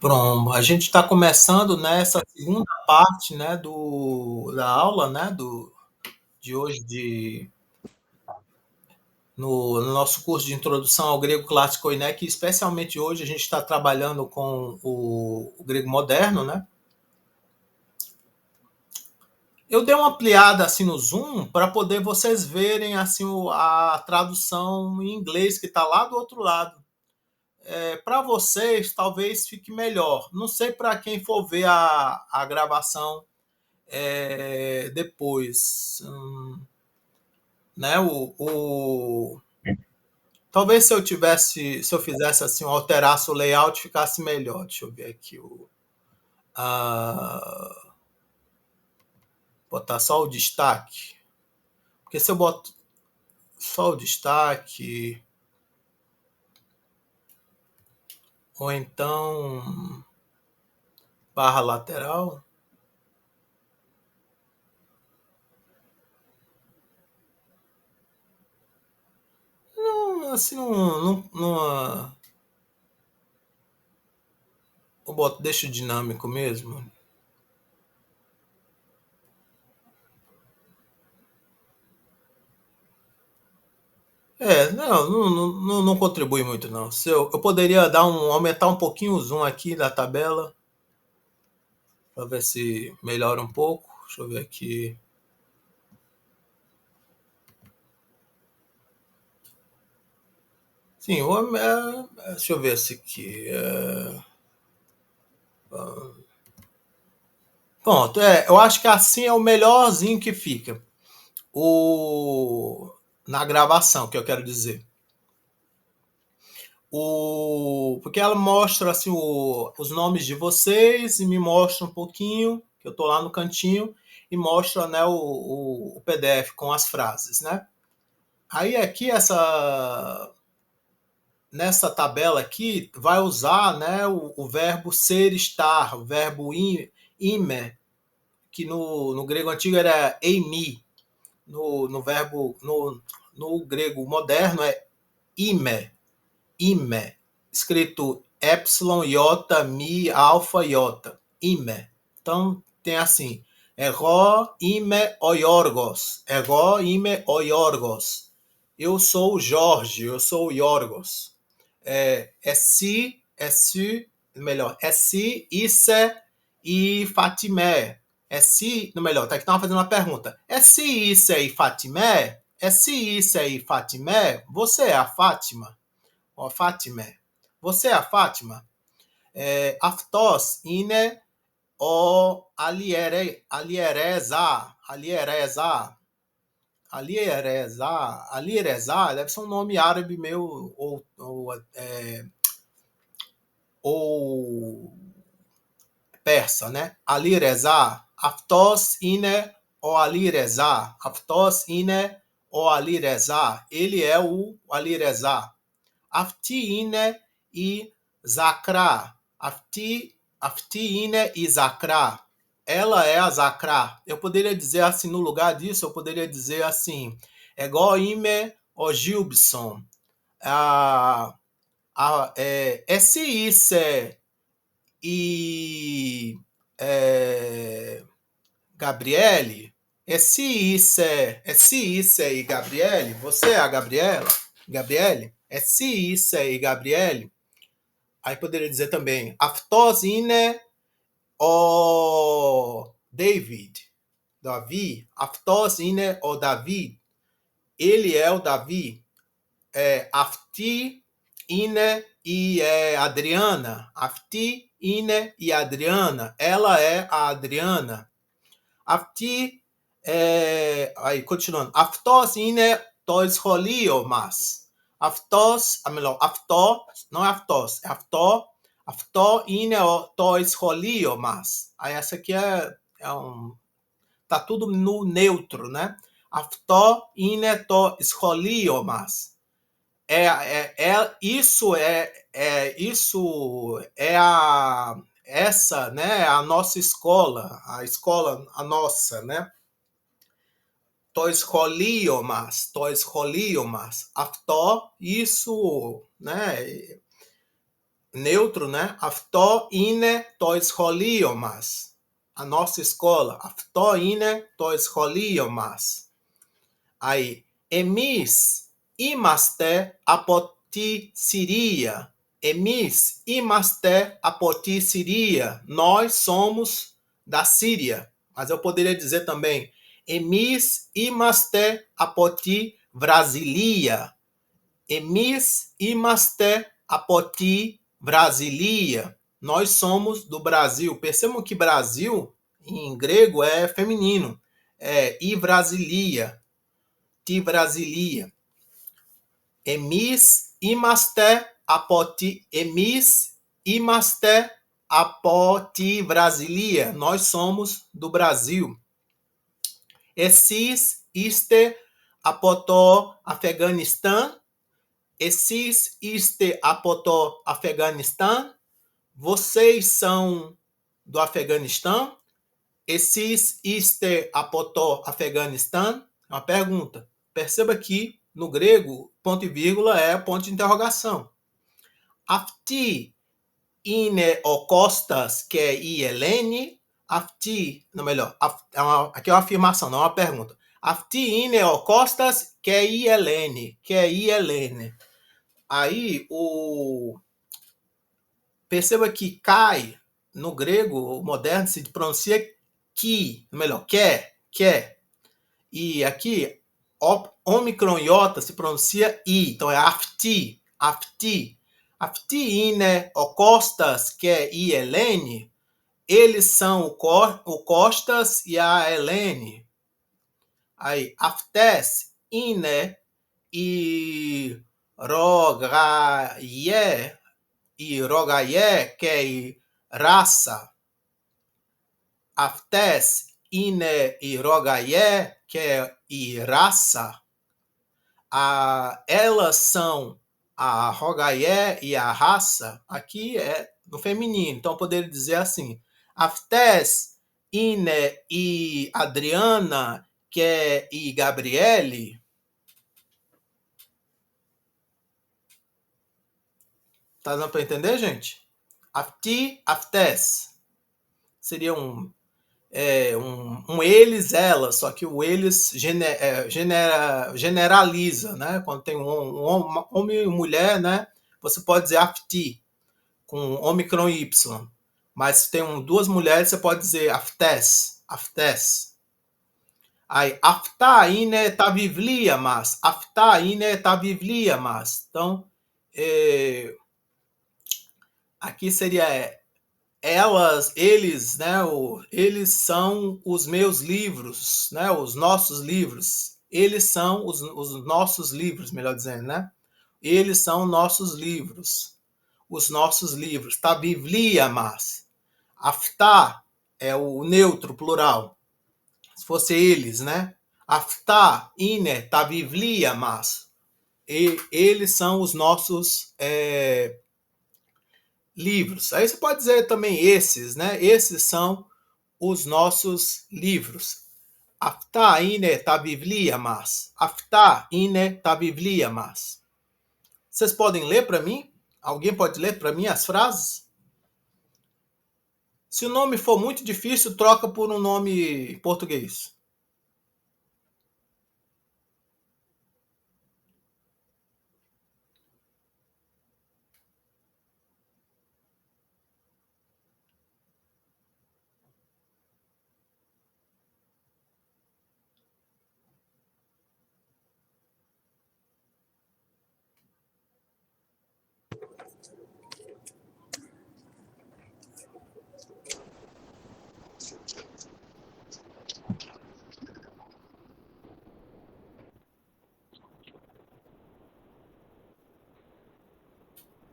Pronto, a gente está começando nessa segunda parte, né, da aula, né, de hoje, no nosso curso de introdução ao grego clássico koiné, que especialmente hoje a gente está trabalhando com o grego moderno, né? Eu dei uma ampliada assim no Zoom para poder vocês verem assim a tradução em inglês que está lá do outro lado. Para vocês talvez fique melhor. Não sei para quem for ver a gravação depois, né? Talvez se eu fizesse assim, alterasse o layout, ficasse melhor. Deixa eu ver aqui a, botar só o destaque, porque se eu boto só o destaque, ou então barra lateral, não, assim não, eu boto, deixo dinâmico mesmo. Não contribui muito não. Se eu poderia aumentar um pouquinho o zoom aqui da tabela para ver se melhora um pouco. Deixa eu ver aqui. Sim, deixa eu ver esse aqui. Pronto, eu acho que assim é o melhorzinho que fica. Na gravação, que eu quero dizer. Porque ela mostra assim, os nomes de vocês e me mostra um pouquinho, que eu estou lá no cantinho, e mostra, né, o PDF com as frases, né? Aí aqui nessa tabela aqui vai usar, né, o verbo ser, estar, o verbo ime, que no grego antigo era eimi, no grego moderno é ime, ime, escrito epsilon, iota, mi, alfa, iota, ime. Então tem assim, ego, ime, oiorgos, ego, ime, oiorgos. Eu sou o Jorge, eu sou o Iorgos. Si, melhor, si, isse e Fatimé. Si, no melhor, tá aqui, estava fazendo uma pergunta. Si, isse e Fatimé? Si, isse e Fatimé? Você é a Fátima? Ó, Fatimé. Você é a Fátima? Aftos, ine, o Aliereza deve ser um nome árabe meu, ou persa, né? Alireza, Aftos ine o Alireza, Aftos ine o Alireza, ele é o Alireza. Afti ine e Zakra, Afti ine e Zakra, ela é a Zakra. Eu poderia dizer assim, no lugar disso, eu poderia dizer assim, igual ime o Gilbson, esse isso e Gabriele, esse isso e Gabriele, você é a Gabriele, esse isso e Gabriele, aí poderia dizer também, Aftosine o Davi, Aftosine o Davi, ele é o Davi, Afti, Ine e Adriana. Afti, Ine e Adriana. Ela é a Adriana. Afti, aí continuando. Aftos, Ine, tois roliomas. Aftos, melhor, aftó, não é aftos, é aftó. Aftó, Ine, tois roliomas. Aí essa aqui tá tudo no neutro, né? Aftó, Ine, tois roliomas. Isso é essa, né, a nossa escola, a escola, a nossa, né? To escoliomas, aftó, isso, né? neutro, né? Αυτό είναι το σχολείο μας. A nossa escola. Αυτό είναι το σχολείο μας. Aí, εμείς είμαστε από τη Síria. Εμείς είμαστε από τη Síria. Nós somos da Síria. Mas eu poderia dizer também, εμείς είμαστε από τη Βραζιλία. Εμείς είμαστε από τη Βραζιλία. Nós somos do Brasil. Percebam que Brasil, em grego, é feminino. É i Brasilia. Ti Brasilia. Εμείς είμαστε από τη Βραζιλία. Nós somos do Brasil. Εσείς είστε από το Αφγανιστάν. Εσείς είστε από το Αφγανιστάν. Vocês são do Afeganistão? Esses είστε από το Afeganistão? É uma pergunta. Perceba que, no grego, ponto e vírgula é ponto de interrogação. Αυτή είναι ο Κώστας και η Ελένη. Αυτή, não melhor, aqui é uma afirmação, não é uma pergunta. Αυτή είναι ο Κώστας και η Ελένη. Aí, perceba que cai, no grego moderno, se pronuncia que, melhor, quer. E aqui, ômicron iota se pronuncia i, então é afti. Αυτή είναι ο Κώστας και η Ελένη. Eles são o Costas e a Helene. Aí, αυτές είναι η Ρογαϊέ και η Ράσα. Αυτές είναι η Ρογαϊέ και η Ράσα. Elas são a Rogaié e a raça. Aqui é no feminino, então eu poderia dizer assim: Αυτές είναι η Adriana και η Gabriele. Tá dando para entender, gente? Αυτή, αυτές. Seria um eles, elas, só que o eles generaliza, né? Quando tem um homem e mulher, né? Você pode dizer αυτή, com ômicron y. Mas se tem duas mulheres, você pode dizer αυτές. Aí, αυτά είναι τα βιβλία μας. Αυτά είναι τα βιβλία μας. Então, aqui seria eles, né? Eles são os meus livros, né? Os nossos livros. Eles são os nossos livros, melhor dizendo, né? Eles são nossos livros. Os nossos livros. Ta biblia mas. Αυτά é o neutro, plural. Se fosse eles, né? Αυτά είναι τα βιβλία μας. Eles são os nossos livros. Aí você pode dizer também esses, né? Esses são os nossos livros. Αυτά είναι τα βιβλία μας. Αυτά είναι τα βιβλία μας. Vocês podem ler para mim? Alguém pode ler para mim as frases? Se o nome for muito difícil, troca por um nome português.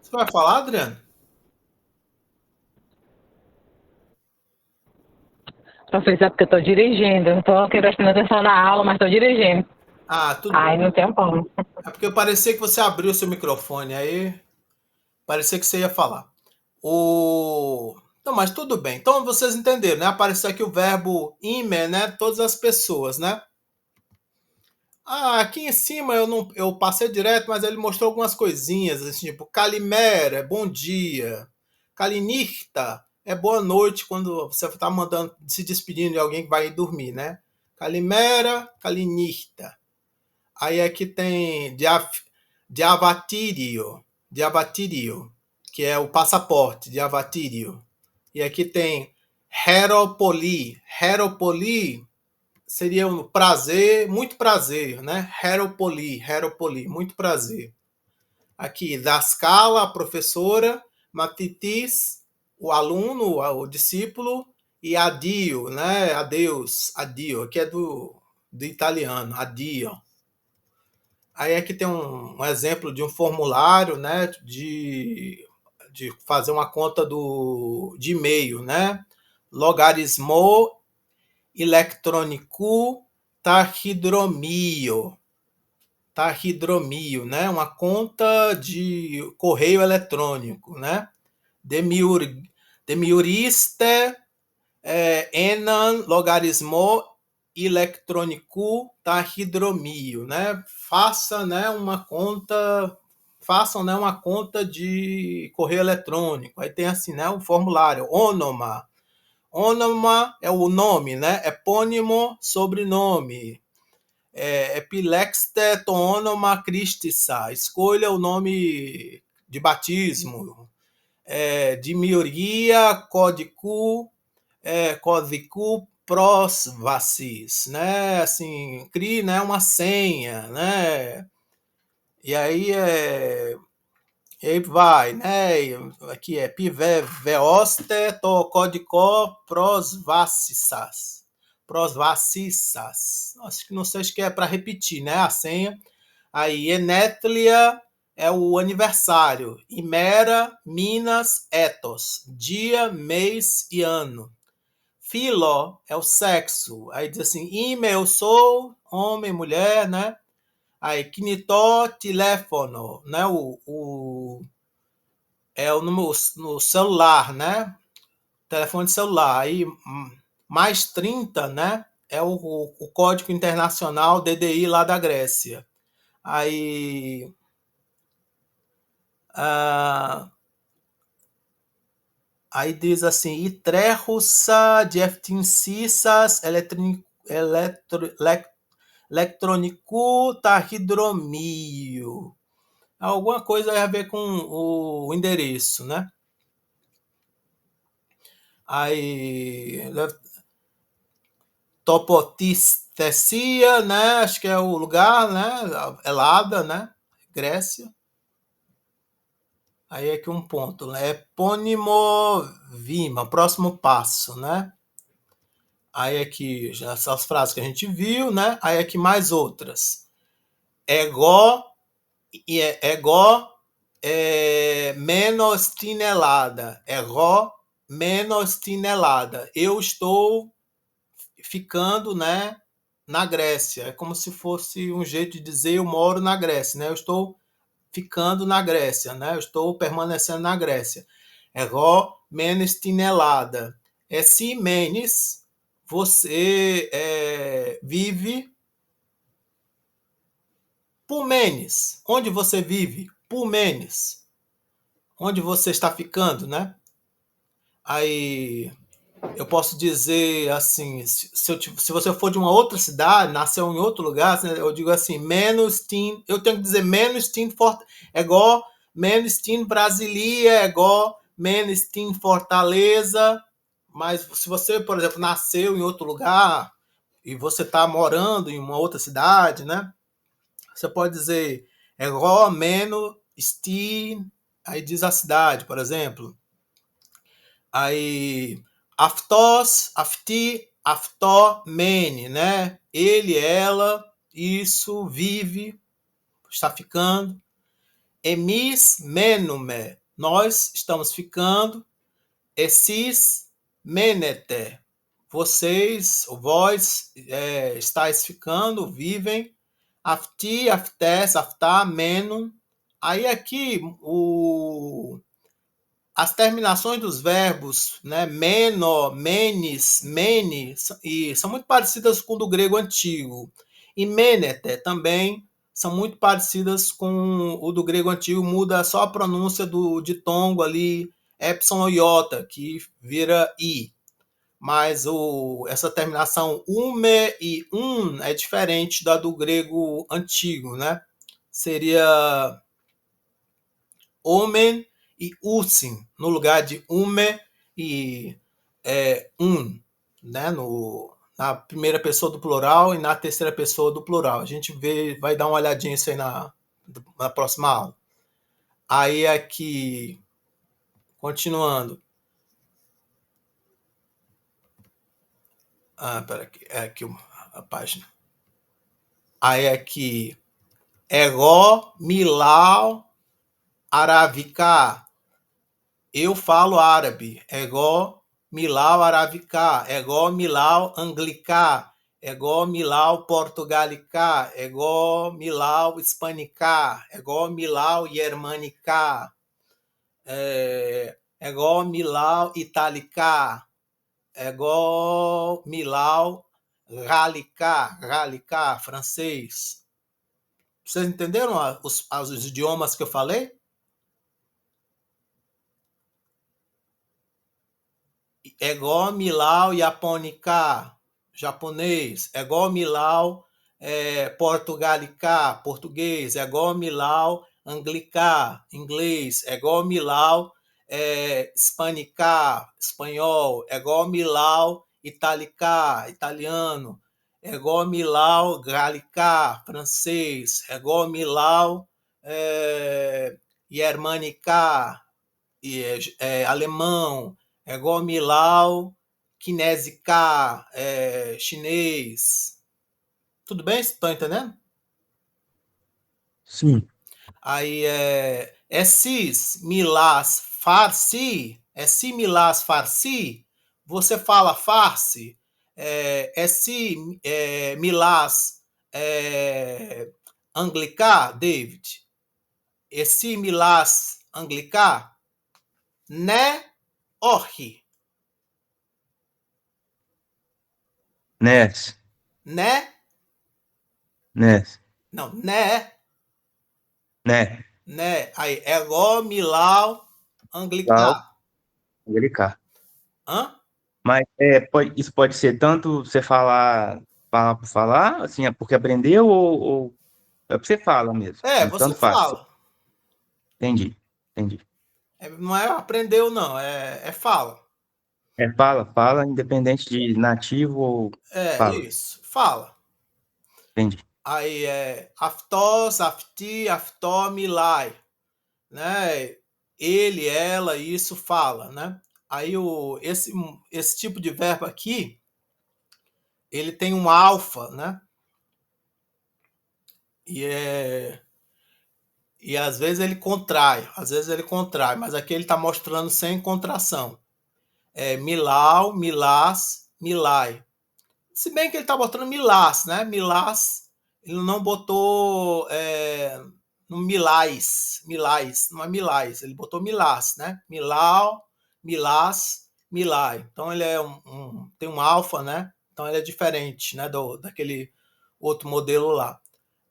Você vai falar, Adriano? Professor, porque eu tô dirigindo. Não tô aqui prestando atenção na aula, mas tô dirigindo. Ah, tudo Aí bem. não tem como. É porque parecia que você abriu seu microfone, aí parecia que você ia falar. Então, mas tudo bem. Então, vocês entenderam, né? Apareceu aqui o verbo ime, né? Todas as pessoas, né? Aqui em cima eu passei direto, mas ele mostrou algumas coisinhas, assim, tipo, Kalimera, é bom dia. Kalinichta é boa noite quando você está mandando, se despedindo de alguém que vai dormir, né? Kalimera, Kalinichta. Aí aqui tem Diavatirio, que é o passaporte, Diavatirio. E aqui tem Heropoli seria um prazer, muito prazer, né? Heropoli, muito prazer. Aqui, Daskala, a professora, Matitis, o aluno, o discípulo, e Adio, né? Adeus, adio, que é do italiano, adio. Aí aqui tem um exemplo de um formulário, né? De fazer uma conta de e-mail, né? Logarismo eletrônico tahidromio, né? Uma conta de correio eletrônico, né? Demiuriste enan logarismo eletrônico tahidromio, né? Façam, né, uma conta de correio eletrônico. Aí tem assim, né, um formulário, Ônoma é o nome, né? Epônimo, sobrenome. Epilexte toônoma Christissa. Escolha o nome de batismo. Dimiurgia, código prosvacis, né? Assim, crie, né, uma senha, né? E aí vai, né? Aqui é pive veoste to código prosvacis. Acho que não sei, acho que é para repetir, né? A senha. Aí, Enetlia é o aniversário. Imera, Minas, Ethos. Dia, mês e ano. Philo é o sexo. Aí diz assim, Ime, eu sou homem, mulher, né? Aí, Kinitó, teléfono, né? É o número no celular, né? Telefone celular. Aí, mais 30, né? É o código internacional DDI lá da Grécia. Aí, aí diz assim, Itrerussa dieftinsissas eletrônico tahidromio. Alguma coisa a ver com o endereço, né? Aí, Topotisthesia, né? Acho que é o lugar, né? Elada, né? Grécia. Aí aqui um ponto, né? Epônimo vima, próximo passo, né? Aí aqui já são as frases que a gente viu, né? Aí aqui mais outras. Ego menos tinelada. Ego menos tinelada. Eu estou ficando, né, na Grécia. É como se fosse um jeito de dizer eu moro na Grécia, né? Eu estou ficando na Grécia, né? Eu estou permanecendo na Grécia. Ego menos tinelada. Se menes, você vive Pumenes. Onde você vive? Pumenes. Onde você está ficando, né? Aí eu posso dizer assim, se você for de uma outra cidade, nasceu em outro lugar, eu digo assim, menos tin, eu tenho que dizer menos tin é igual menos tin Brasilia, é igual menos tin Fortaleza. Mas se você, por exemplo, nasceu em outro lugar e você está morando em uma outra cidade, né? Você pode dizer igual menos tin, aí diz a cidade, por exemplo. Aí, aftos, afti, aftó, mene, né? Ele, ela, isso, vive, está ficando. Emis, menume, nós estamos ficando. Essis, menete, vocês, vós, estáis ficando, vivem. Afti, aftes, aftá, menum. Aí aqui, as terminações dos verbos, né, meno, menis, mene, e são muito parecidas com o do grego antigo. e menete também são muito parecidas com o do grego antigo, muda só a pronúncia do ditongo ali, epsilon ou iota, que vira i. Mas essa terminação ume e é diferente da do grego antigo, né? Seria homem e ursin, no lugar de ume e né? Na primeira pessoa do plural e na terceira pessoa do plural. A gente vai dar uma olhadinha isso aí na próxima aula. Aí aqui, continuando. Pera aqui, é aqui a página. Aí aqui, ego, milau, aravica. Eu falo árabe. Ego, milau, aravica. Ego, milau, anglica. Ego, milau, portugalica. Ego, milau, hispanica. Ego, milau, germanica. Ego, milau, italica. Ego, milau, Gallica, francês. Vocês entenderam os idiomas que eu falei? Ego, milau, japonica, japonês. Ego, milau, portugalica, português. Ego, milau, anglica, inglês. Ego, milau, hispanica, espanhol. Ego, milau, italica, italiano. Ego, milau, gallica, francês. Ego, milau, germanica, alemão. Ego, milau, kinesica, chinês. Tudo bem? Vocês estão entendendo? Sim. Aí esses milás farsi, milás farsi, você fala farsi, esse milás anglicá, David, esse milás anglicá, né, orri, Nes. né, Nes. não, né, Né. né, aí, ego, milau, Lau. anglicá. Anglicá. Hã? Mas isso pode ser tanto você falar por falar, assim, é porque aprendeu, ou é porque você fala mesmo. Você Tanto faz. fala. Entendi. Não é aprendeu, não, é fala. Fala, independente de nativo ou fala. Isso, fala. Entendi. Aí aftos, afti, aftó, milai, né? Ele, ela, isso fala, né? Aí esse tipo de verbo aqui, ele tem um alfa, né? E às vezes ele contrai, mas aqui ele está mostrando sem contração. Milau, milás, milai. Se bem que ele está botando milás, né? Milás, ele não botou no milais, não é milais, ele botou milás, né? Milau, milás, milai. Então ele tem um alfa, né? Então ele é diferente, né? Daquele outro modelo lá.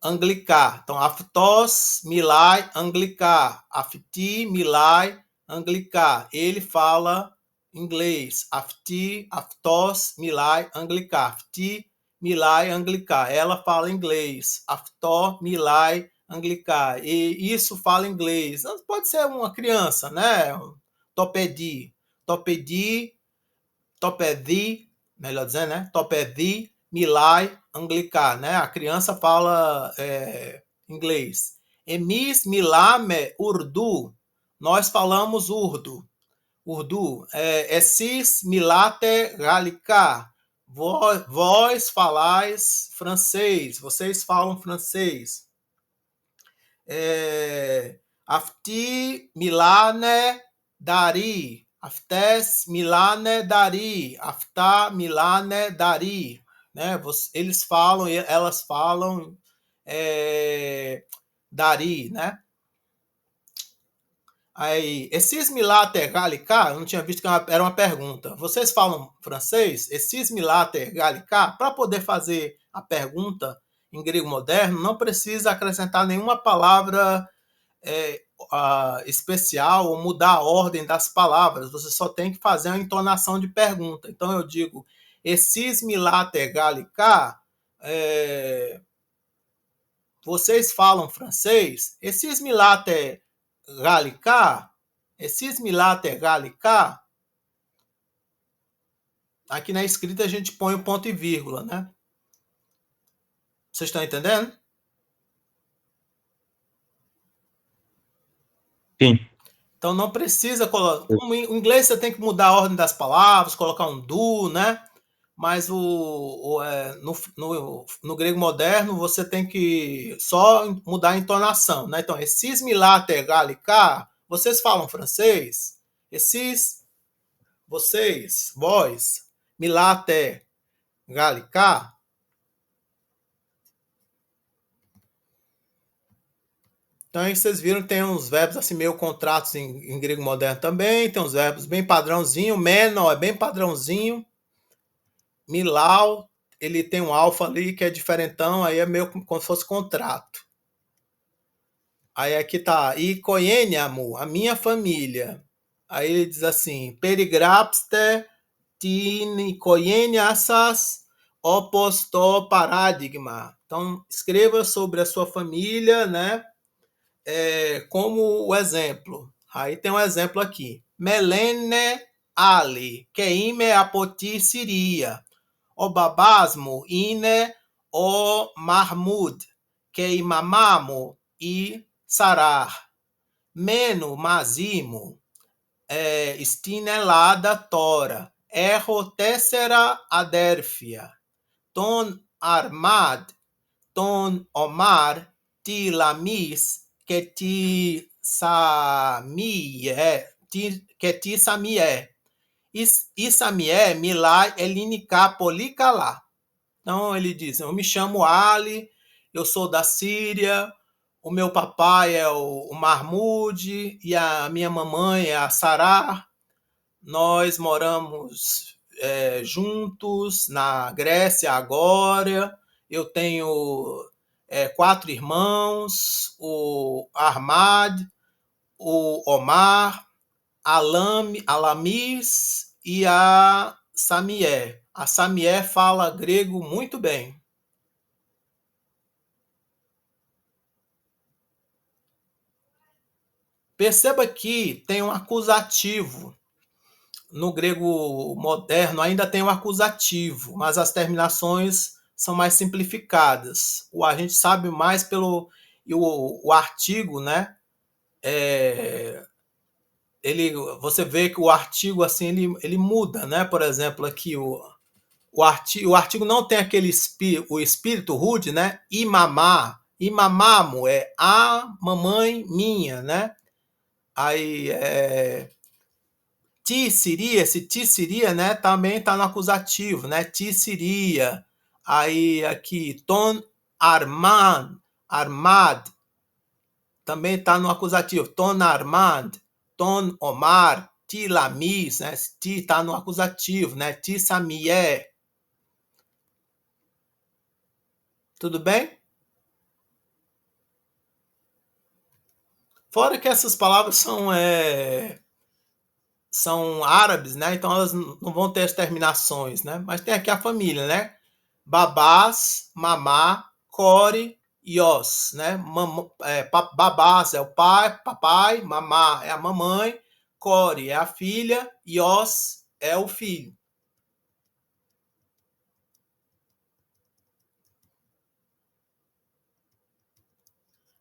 Anglicar. Então, aftos, milai, anglicar. Afti, milai, anglicar. Ele fala inglês. Afti, aftos, milai, anglicar. Afti, milai, anglicar. Ela fala inglês. Aftó, milai, anglicar. E isso fala inglês. Pode ser uma criança, né? Topedi, melhor dizendo, né? Topedi, milai, anglicar, né? A criança fala inglês. Emis, milame, urdu. Nós falamos urdu. Essis, milate, gallica. Vós falais francês. Vocês falam francês. Afti, milane, dari. Aftes, milane, dari. Aftá, milane, dari. Né? Eles falam, elas falam dari, né? Aí, esses milater gallica, eu não tinha visto que era uma pergunta. Vocês falam francês? Esses milater gallica? Para poder fazer a pergunta, em grego moderno, não precisa acrescentar nenhuma palavra especial ou mudar a ordem das palavras. Você só tem que fazer uma entonação de pergunta. Então eu digo, esses milate gallica, vocês falam francês? Esses milate gallica? Esses milate gallica? Aqui na escrita a gente põe o ponto e vírgula, né? Vocês estão entendendo? Sim. Então não precisa colocar. Como em inglês você tem que mudar a ordem das palavras, colocar um do, né? Mas no grego moderno você tem que só mudar a entonação, né? Então, esses milate gallica, vocês falam francês? Esses, vocês, vós, milate gallica? Então aí vocês viram que tem uns verbos assim meio contratos em grego moderno também, tem uns verbos bem padrãozinho, meno é bem padrãozinho, milau, ele tem um alfa ali que é diferentão, aí é meio como se fosse contrato. Aí aqui tá, ikoeniamu, a minha família. Aí ele diz assim, perigrapste tin ikoeniasas oposto paradigma. Então escreva sobre a sua família, né? Como o exemplo. Aí tem um exemplo aqui. Melene ali, keime apoti siria. O babasmo ine o mahmud, keimamamo e sarar. Meno mazimo, stinelada tora. Erro tessera aderfia. Ton armad, ton omar, ti lamis, que ti samie, Isamie milai elinica policalá. Então ele diz, eu me chamo Ali, eu sou da Síria, o meu papai é o Mahmud e a minha mamãe é a Sarah. Nós moramos juntos na Grécia agora. Eu tenho 4 irmãos, o Ahmad, o Omar, Alamis e a Samié. A Samié fala grego muito bem. Perceba que tem um acusativo. No grego moderno ainda tem um acusativo, mas as terminações são mais simplificadas. A gente sabe mais pelo o artigo, né? Você vê que o artigo assim ele muda, né? Por exemplo, aqui o artigo não tem aquele o espírito rude, né? Imamamo é a mamãe minha, né? Aí ti seria, esse ti seria, né? Também está no acusativo, né? Ti seria. Aí aqui ton armad também está no acusativo. Ton armad, ton omar, ti lamis, né? Ti está no acusativo, né? Ti samie. Tudo bem? Fora que essas palavras são árabes, né? Então elas não vão ter as terminações, né? Mas tem aqui a família, né? Babás, mamá, core, ios, né? Babás é o pai, papai, mamá é a mamãe, core é a filha, ios é o filho.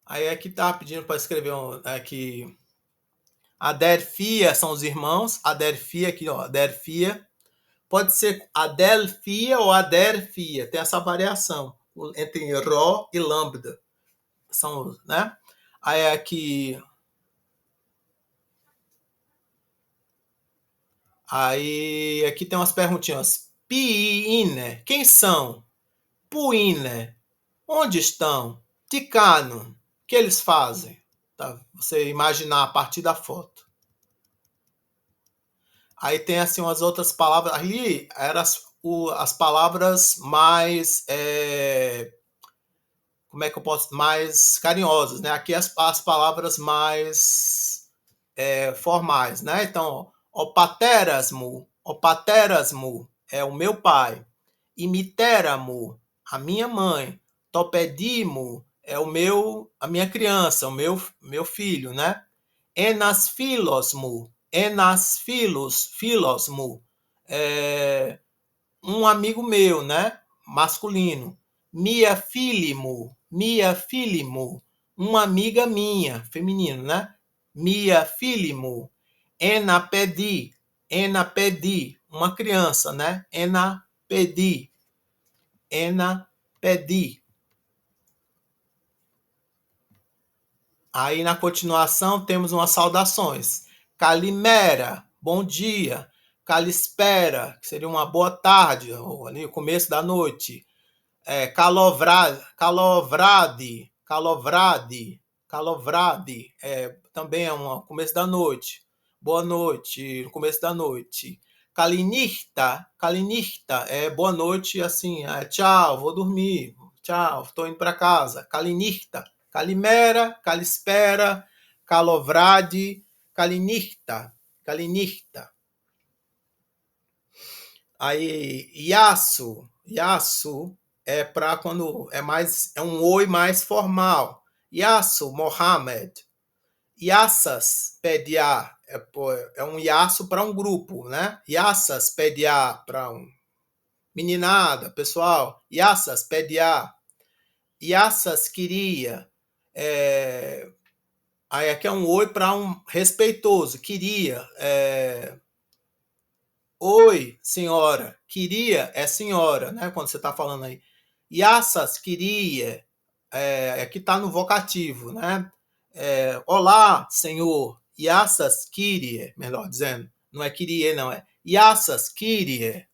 Aí aqui tá pedindo para escrever aqui. Adelfia são os irmãos. Adelfia aqui, ó. Adelfia. Pode ser Adelfia ou Aderfia. Tem essa variação entre Ró e Lambda. São, né? Aí aqui. Aí aqui tem umas perguntinhas. Piine. Quem são? Puine. Onde estão? Ticano. O que eles fazem? Tá? Você imaginar a partir da foto. Aí tem assim umas outras palavras. Ali eram as palavras mais como é que eu posso, mais carinhosas, né? Aqui as palavras mais formais, né? Então, o paterasmo é o meu pai. Imiteramo, a minha mãe. Topedimo é a minha criança, o meu filho, né? Enas filosmo, filosmo, um amigo meu, né? Masculino. Mia filimo, uma amiga minha, feminino, né? Mia filimo. Enapedi, uma criança, né? Enapedi. Aí na continuação temos umas saudações. Calimera, bom dia. Calispera, que seria uma boa tarde, ou ali o começo da noite. Calovrade, também é um começo da noite. Boa noite, no começo da noite. Calinirta, boa noite, assim, tchau, vou dormir, tchau, estou indo para casa. Calinirta, calimera, calispera, calovrade, calinirta. Aí, yasu é para quando é um oi mais formal. Yasu, Mohamed. Yassas, pediar, é um yasu para um grupo, né? Yassas, pediar para um meninada, pessoal. Yassas, pediar. Yassas, queria. Aí aqui é um oi para um respeitoso, queria. Oi, senhora. Queria é senhora, né? Quando você está falando aí. Yassas, queria. Aqui está no vocativo, né? Olá, senhor. Yassas, kirie, melhor dizendo. Não é kirie, não. É Yassas, kirie.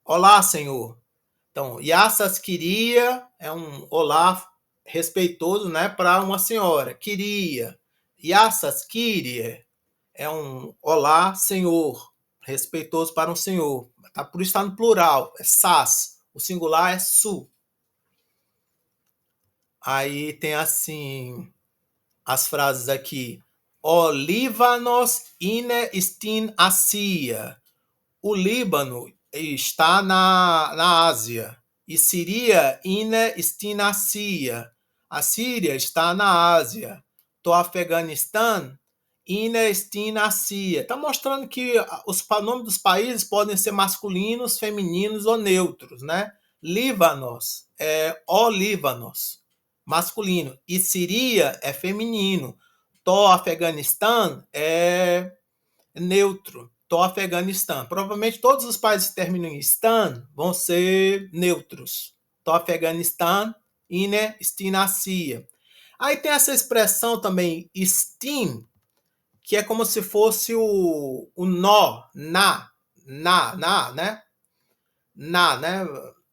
Olá, senhor. Então, Yassas, queria é um olá respeitoso, né? Para uma senhora. Queria. Yassas, kirie é um olá, senhor, respeitoso para um senhor. Por isso está no plural, é sas. O singular é su. Aí tem assim as frases aqui. O Líbanos ine estin Asia. O Líbano está na Ásia. E Síria ine estin Asia. A Síria está na Ásia. To Afeganistão ine estin Asia. Está mostrando que os nomes dos países podem ser masculinos, femininos ou neutros, né? Líbanos é o Líbanos, masculino. E Síria é feminino. To Afeganistão é neutro. To Afeganistão. Provavelmente todos os países que terminam em stan vão ser neutros. To Afeganistão, ine estin Asia. Aí tem essa expressão também, stin, que é como se fosse o nó, né? Né?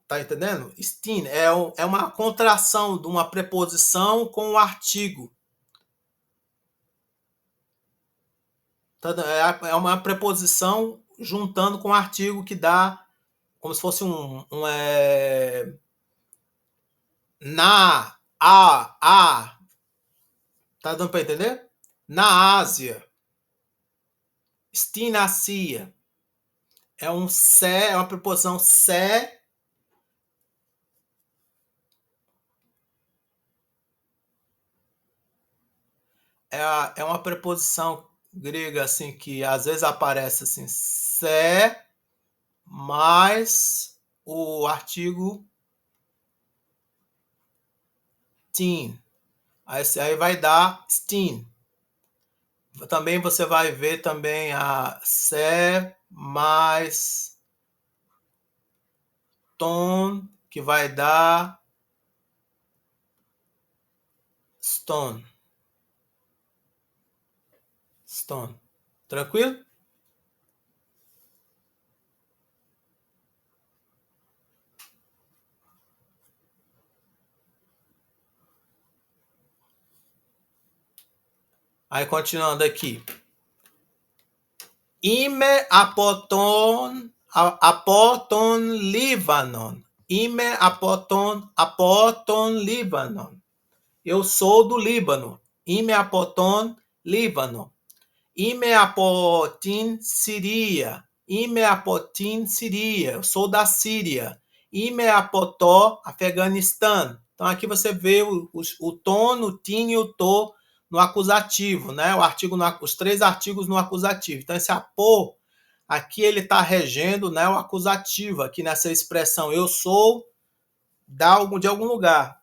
Tá entendendo? Stin é uma contração de uma preposição com o artigo. É uma preposição juntando com o artigo que dá como se fosse na, a. Tá dando para entender? Na Ásia. Stinacia. É um sé, é uma preposição sé. É uma preposição grega assim que às vezes aparece assim, sé mais o artigo tin. Aí vai dar stin. Também você vai ver também a sé mais ton, que vai dar stone. Tranquilo? Aí continuando aqui. Ime apoton Libanon. Ime apoton Líbano. Eu sou do Líbano. Ime apoton Líbano. Ime apotin Síria. Ime apotin Síria. Eu sou da Síria. Ime apotó Afeganistão. Então aqui você vê o tom, o tin e o to no acusativo, né? Os 3 artigos no acusativo. Então esse apô aqui ele está regendo, né, o acusativo aqui nessa expressão eu sou de algum lugar.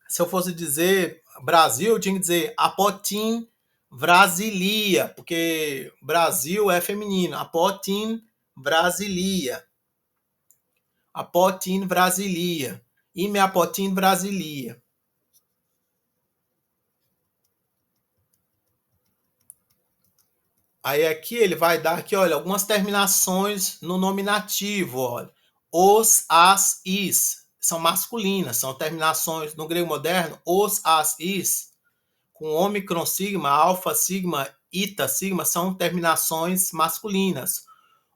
Se eu fosse dizer Brasil, eu tinha que dizer apotim Brasilia, porque Brasil é feminino. Apotim Brasilia. Apotim Brasilia. Ime apotim Brasilia. Aí aqui ele vai dar aqui, olha, algumas terminações no nominativo, olha. Os, as, is são masculinas, são terminações no grego moderno, os, as, is, com ômicron, sigma, alfa, sigma, ita, sigma, são terminações masculinas.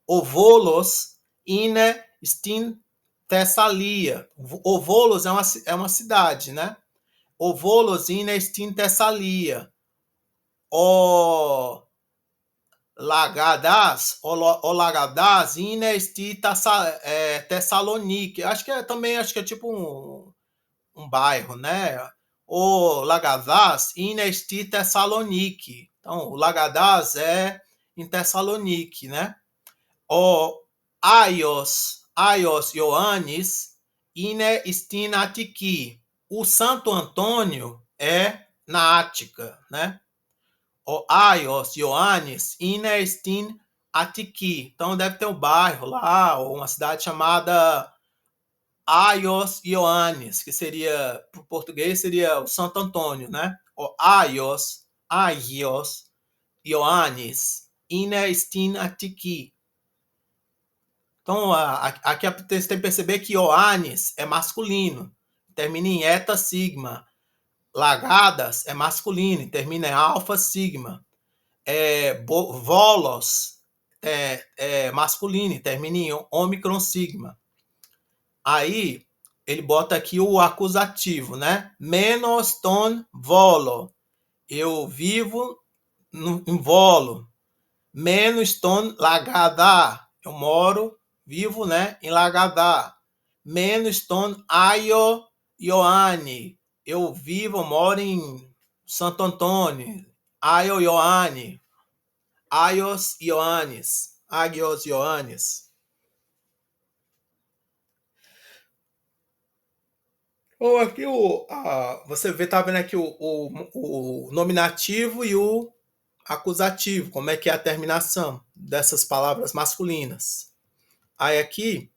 Ovolos, ine, stin, Tessalia. Ovolos é uma cidade, né? Ovolos, ine, stin, Tessalia. O Lagadas, Inesti, Tessalonique. Acho que é tipo um bairro, né? O Lagadas, Inesti, Tessalonique. Então, o Lagadas é em Tessalonique, né? O Aios, Ioannis, Ine Stinatiki. O Santo Antônio é na Ática, né? O Aios, Ioannis, Inestin, Atiki. Então deve ter um bairro lá, ou uma cidade chamada Aios Ioannis, que seria, para o português, seria o Santo Antônio, né? O Aios, Ioannis, Inestin, Atiki. Então, aqui você tem que perceber que Ioannis é masculino, termina em eta sigma. Lagadas é masculino, termina em alfa sigma. Volos é masculino, termina em ômicron sigma. Aí ele bota aqui o acusativo, né? Menos ton volo. Eu vivo em volo. Menos ton lagada. Eu vivo, né, em Lagadá. Menos ton aio Ioane. Eu moro em Santo Antônio. Aio Ioane. Aios Ioannis. Agios Ioannis. Ou aqui você tá vendo aqui o nominativo e o acusativo, como é que é a terminação dessas palavras masculinas. Aí aqui,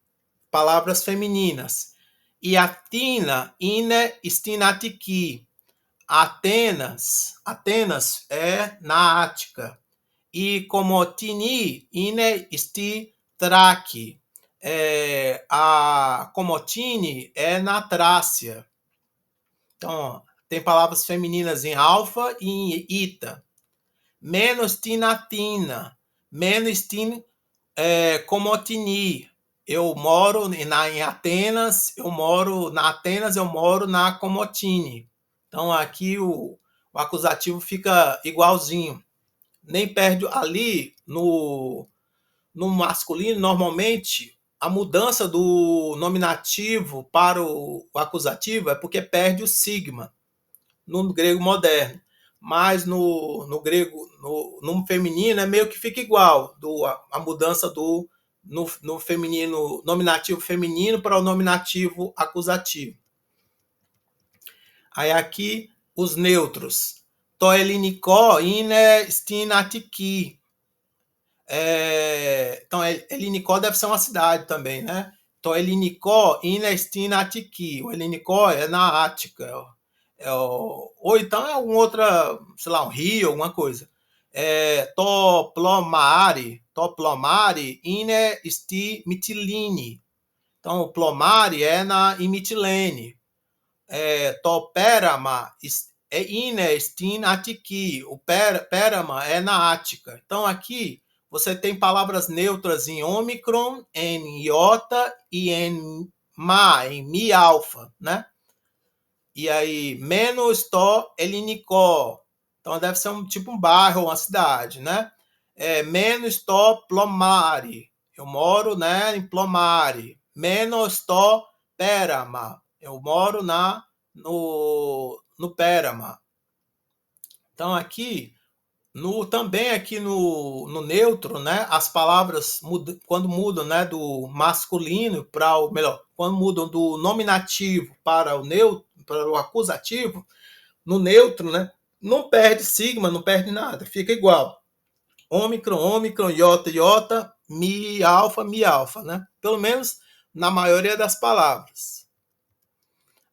palavras femininas. E Atina, ine stinatiki. Atenas é na Ática. E Komotini, ine sti traki. A Komotini é na Trácia. Então, tem palavras femininas em alfa e em ita. Menos tinatina. Menos tin Komotini. Eu moro em Atenas, eu moro na Komotini. Então, aqui o acusativo fica igualzinho. Nem perde ali no masculino, normalmente, a mudança do nominativo para o acusativo é porque perde o sigma no grego moderno. Mas no grego, no feminino, é meio que fica igual a mudança no feminino, nominativo feminino para o nominativo acusativo. Aí aqui os neutros. Toelinikó, ine stinatiki. Então, Elinicó deve ser uma cidade também, né? Então, Elinicó, Inestinatiki. O Elinicó é na Ática. Ou então é alguma outra, sei lá, um rio, alguma coisa. Toplomari, Ine sti Mitilene. Então, o Plomari é em Mitilene. Toperama é Ine stin Atiki. O Perama é na Ática. Então, aqui você tem palavras neutras em ômicron, em iota e em em mi alfa, né? E aí, menos to elinicó. Então, deve ser tipo um bairro, uma cidade, né? Menos to plomari. Eu moro, né, em Plomari. Menos to Pérama. Eu moro no Pérama. Então, aqui, também aqui no neutro, né, as palavras, quando mudam, né, do masculino para o... Melhor, quando mudam do nominativo para o neutro, para o acusativo, no neutro, né, não perde sigma, não perde nada, fica igual. Ômicron, ômicron, iota, iota, mi alfa, né? Pelo menos na maioria das palavras.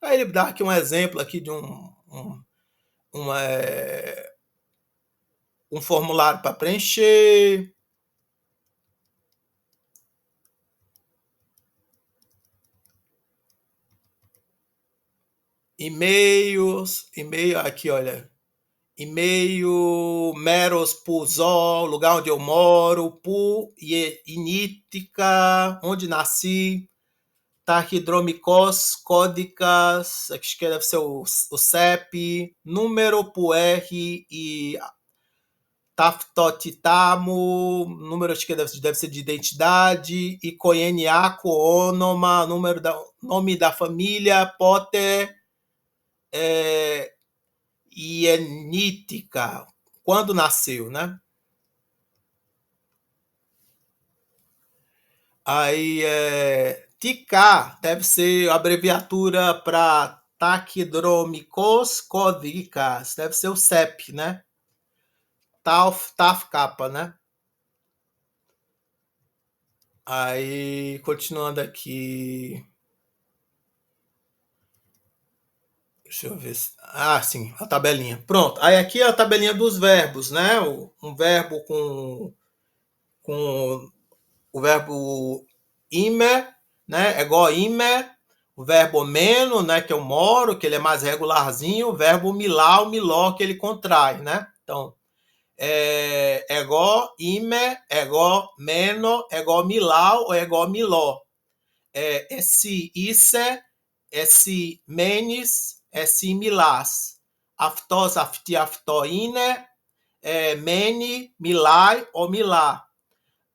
Aí ele dá aqui um exemplo aqui de um formulário para preencher. E-mail aqui, olha. E-mail, meros, puzol, lugar onde eu moro, pu, inítica, onde nasci, taquidromicos, códicas, acho que deve ser o CEP, número, puer e taftotitamo, número acho que deve ser de identidade, e coeniaco, onoma, nome da família, poter, hienítica, quando nasceu, né? Aí, TICA deve ser abreviatura para taquidromicos códicas, deve ser o CEP, né? TAF-capa, né? Aí, continuando aqui. Deixa eu ver. Sim, a tabelinha. Pronto. Aí aqui é a tabelinha dos verbos, né? Um verbo com o verbo ime, né? É igual ime. O verbo meno, né? Que eu moro, que ele é mais regularzinho. O verbo milá, o miló, que ele contrai, né? Então, igual ime, igual meno, igual milau, igual miló. Esse isse, esse menis, esse milás. Aftos, afti, aftoine, meni, milai ou milá.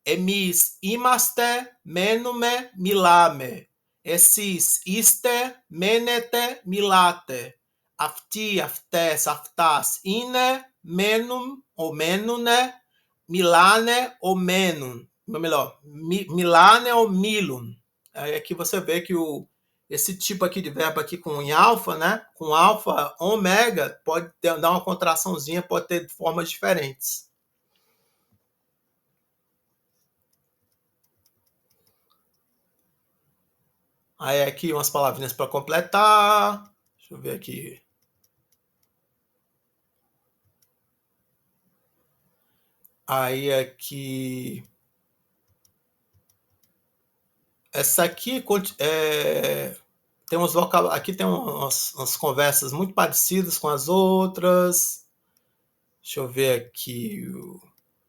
Emis imaste, menume, milame. Essis iste, menete, milate. Afti, aftes, aftas, ine, menum ou menune, milane ou menum. Melhor, milane ou milum. Aí aqui você vê que esse tipo aqui de verbo aqui com alfa, né? Com alfa, ômega, pode dar uma contraçãozinha, pode ter formas diferentes. Aí aqui umas palavrinhas para completar. Deixa eu ver aqui. Aí aqui... Essa aqui tem uns vocabulários. Aqui tem umas conversas muito parecidas com as outras. Deixa eu ver aqui.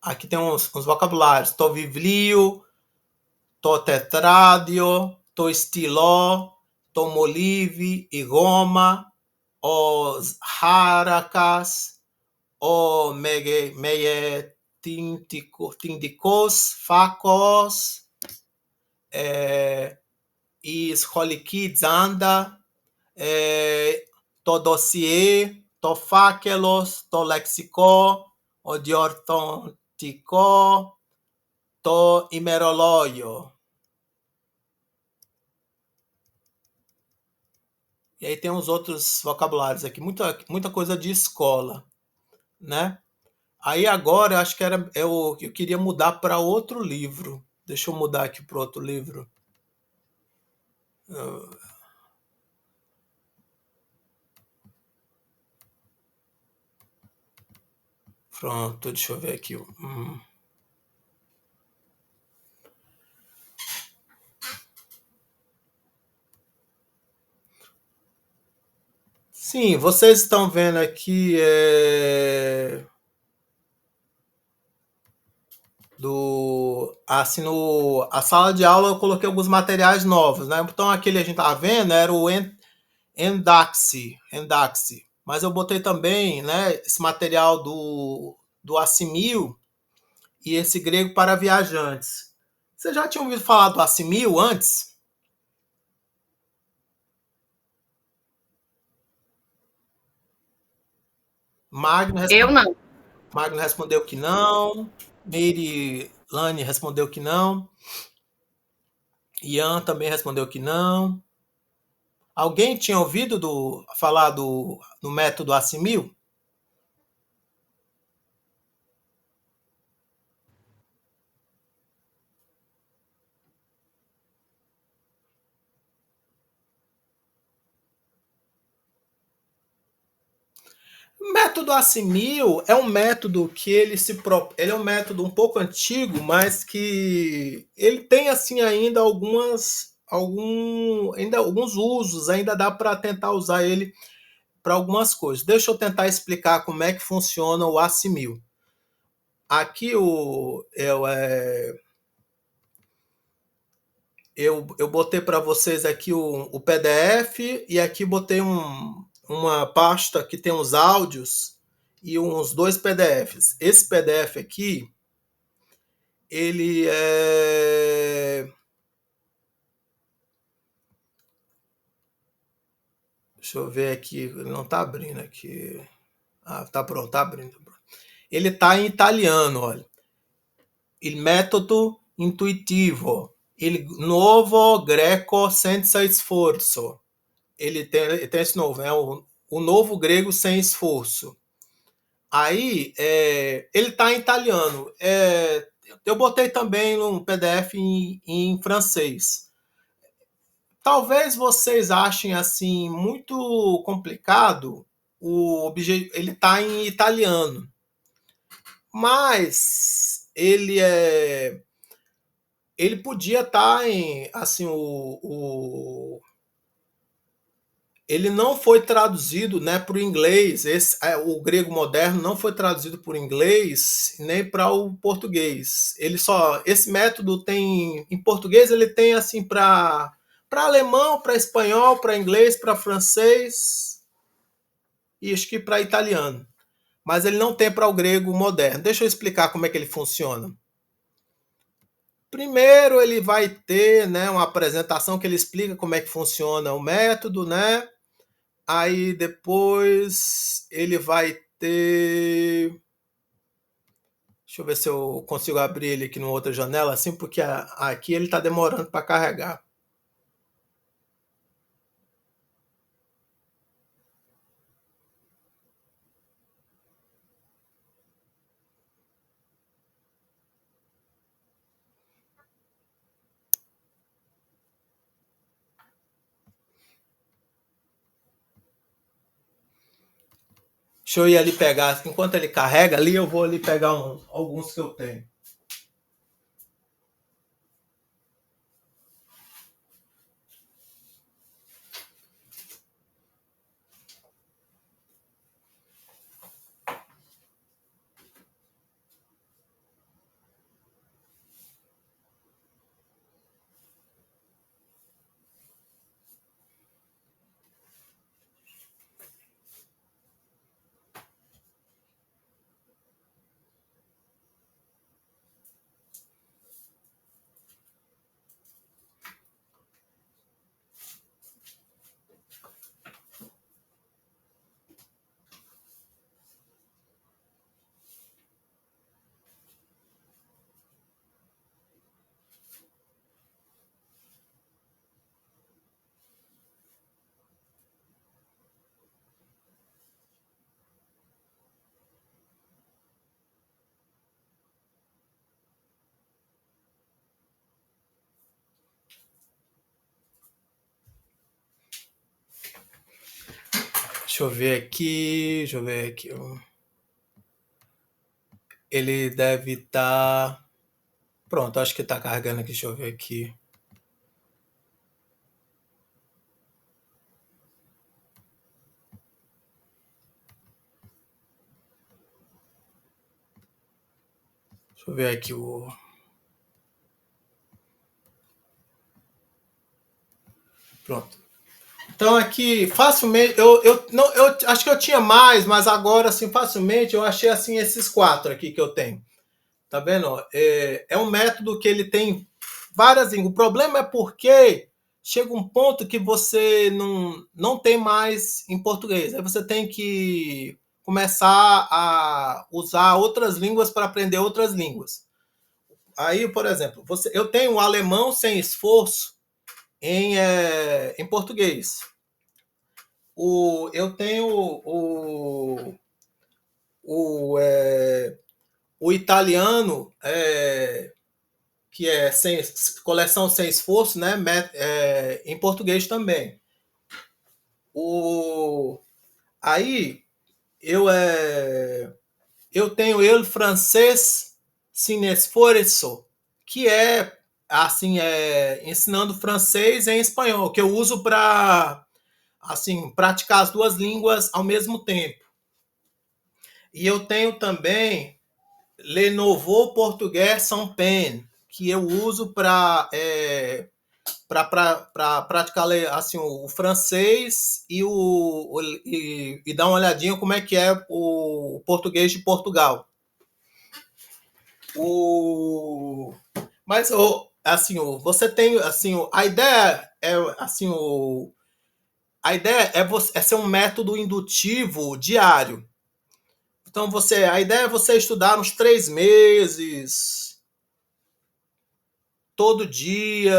Aqui tem uns vocabulários. To vivlio, to tetrádio, to estiló, to molive e goma, os haracas, o tindicos, facos, Scholikids anda, to dossier, to fáquelos, to lexicó, o diortonticó, to imerológio. E aí tem uns outros vocabulários aqui, muita coisa de escola, né? Aí agora eu acho que eu queria mudar para outro livro. Deixa eu mudar aqui para outro livro. Pronto, deixa eu ver aqui. Sim, vocês estão vendo aqui. assim, a sala de aula eu coloquei alguns materiais novos, né? Então aquele a gente estava vendo era o Endaxe, mas eu botei também, né, esse material do Assimil e esse grego para viajantes. Você já tinha ouvido falar do Assimil antes? Eu não. Magno respondeu que não. Meire Lani respondeu que não. Ian também respondeu que não. Alguém tinha ouvido falar do método Assimil? O método Assimil é um método que ele é um método um pouco antigo, mas que ele tem assim ainda ainda alguns usos, ainda dá para tentar usar ele para algumas coisas. Deixa eu tentar explicar como é que funciona o Assimil. Aqui eu botei para vocês aqui o PDF e aqui botei uma pasta que tem uns áudios e uns dois PDFs. Esse PDF aqui, ele é... Deixa eu ver aqui, ele não está abrindo aqui. Ah, tá pronto, tá abrindo. Ele está em italiano, olha. Il metodo intuitivo, il nuovo greco senza sforzo. Ele tem esse novo, é o novo grego sem esforço. Aí, ele está em italiano. Eu botei também um PDF em francês. Talvez vocês achem assim muito complicado. Ele está em italiano, mas ele podia estar em assim ele não foi traduzido, né, para o inglês. O grego moderno não foi traduzido para o inglês nem para o português. Esse método tem em português, ele tem assim para alemão, para espanhol, para inglês, para francês e acho que para italiano. Mas ele não tem para o grego moderno. Deixa eu explicar como é que ele funciona. Primeiro ele vai ter, né, uma apresentação que ele explica como é que funciona o método, né? Aí depois ele vai ter. Deixa eu ver se eu consigo abrir ele aqui numa outra janela, assim, porque aqui ele está demorando para carregar. Deixa eu ir ali pegar. Enquanto ele carrega ali, eu vou ali pegar alguns que eu tenho. Deixa eu ver aqui. Deixa eu ver aqui. Ele deve estar. Pronto, acho que está carregando aqui. Deixa eu ver aqui. Deixa eu ver aqui o... Pronto. Então, aqui, facilmente, eu acho que eu tinha mais, mas agora, assim, facilmente, eu achei, assim, esses 4 aqui que eu tenho. Tá vendo? É um método que ele tem várias línguas. O problema é porque chega um ponto que você não tem mais em português. Aí você tem que começar a usar outras línguas para aprender outras línguas. Aí, por exemplo, eu tenho o alemão sem esforço em português. Eu tenho o italiano, que é coleção sem esforço, né? Em português também. Aí eu tenho o francês sem esforço, que é assim, ensinando francês em espanhol, que eu uso para assim, praticar as 2 línguas ao mesmo tempo. E eu tenho também Le Nouveau Portugais Sans Peine, que eu uso para praticar assim, o francês e dar uma olhadinha como é que é o português de Portugal. Mas assim, você tem assim, a ideia é assim, a ideia é ser um método indutivo diário. Então a ideia é você estudar uns 3 meses, todo dia.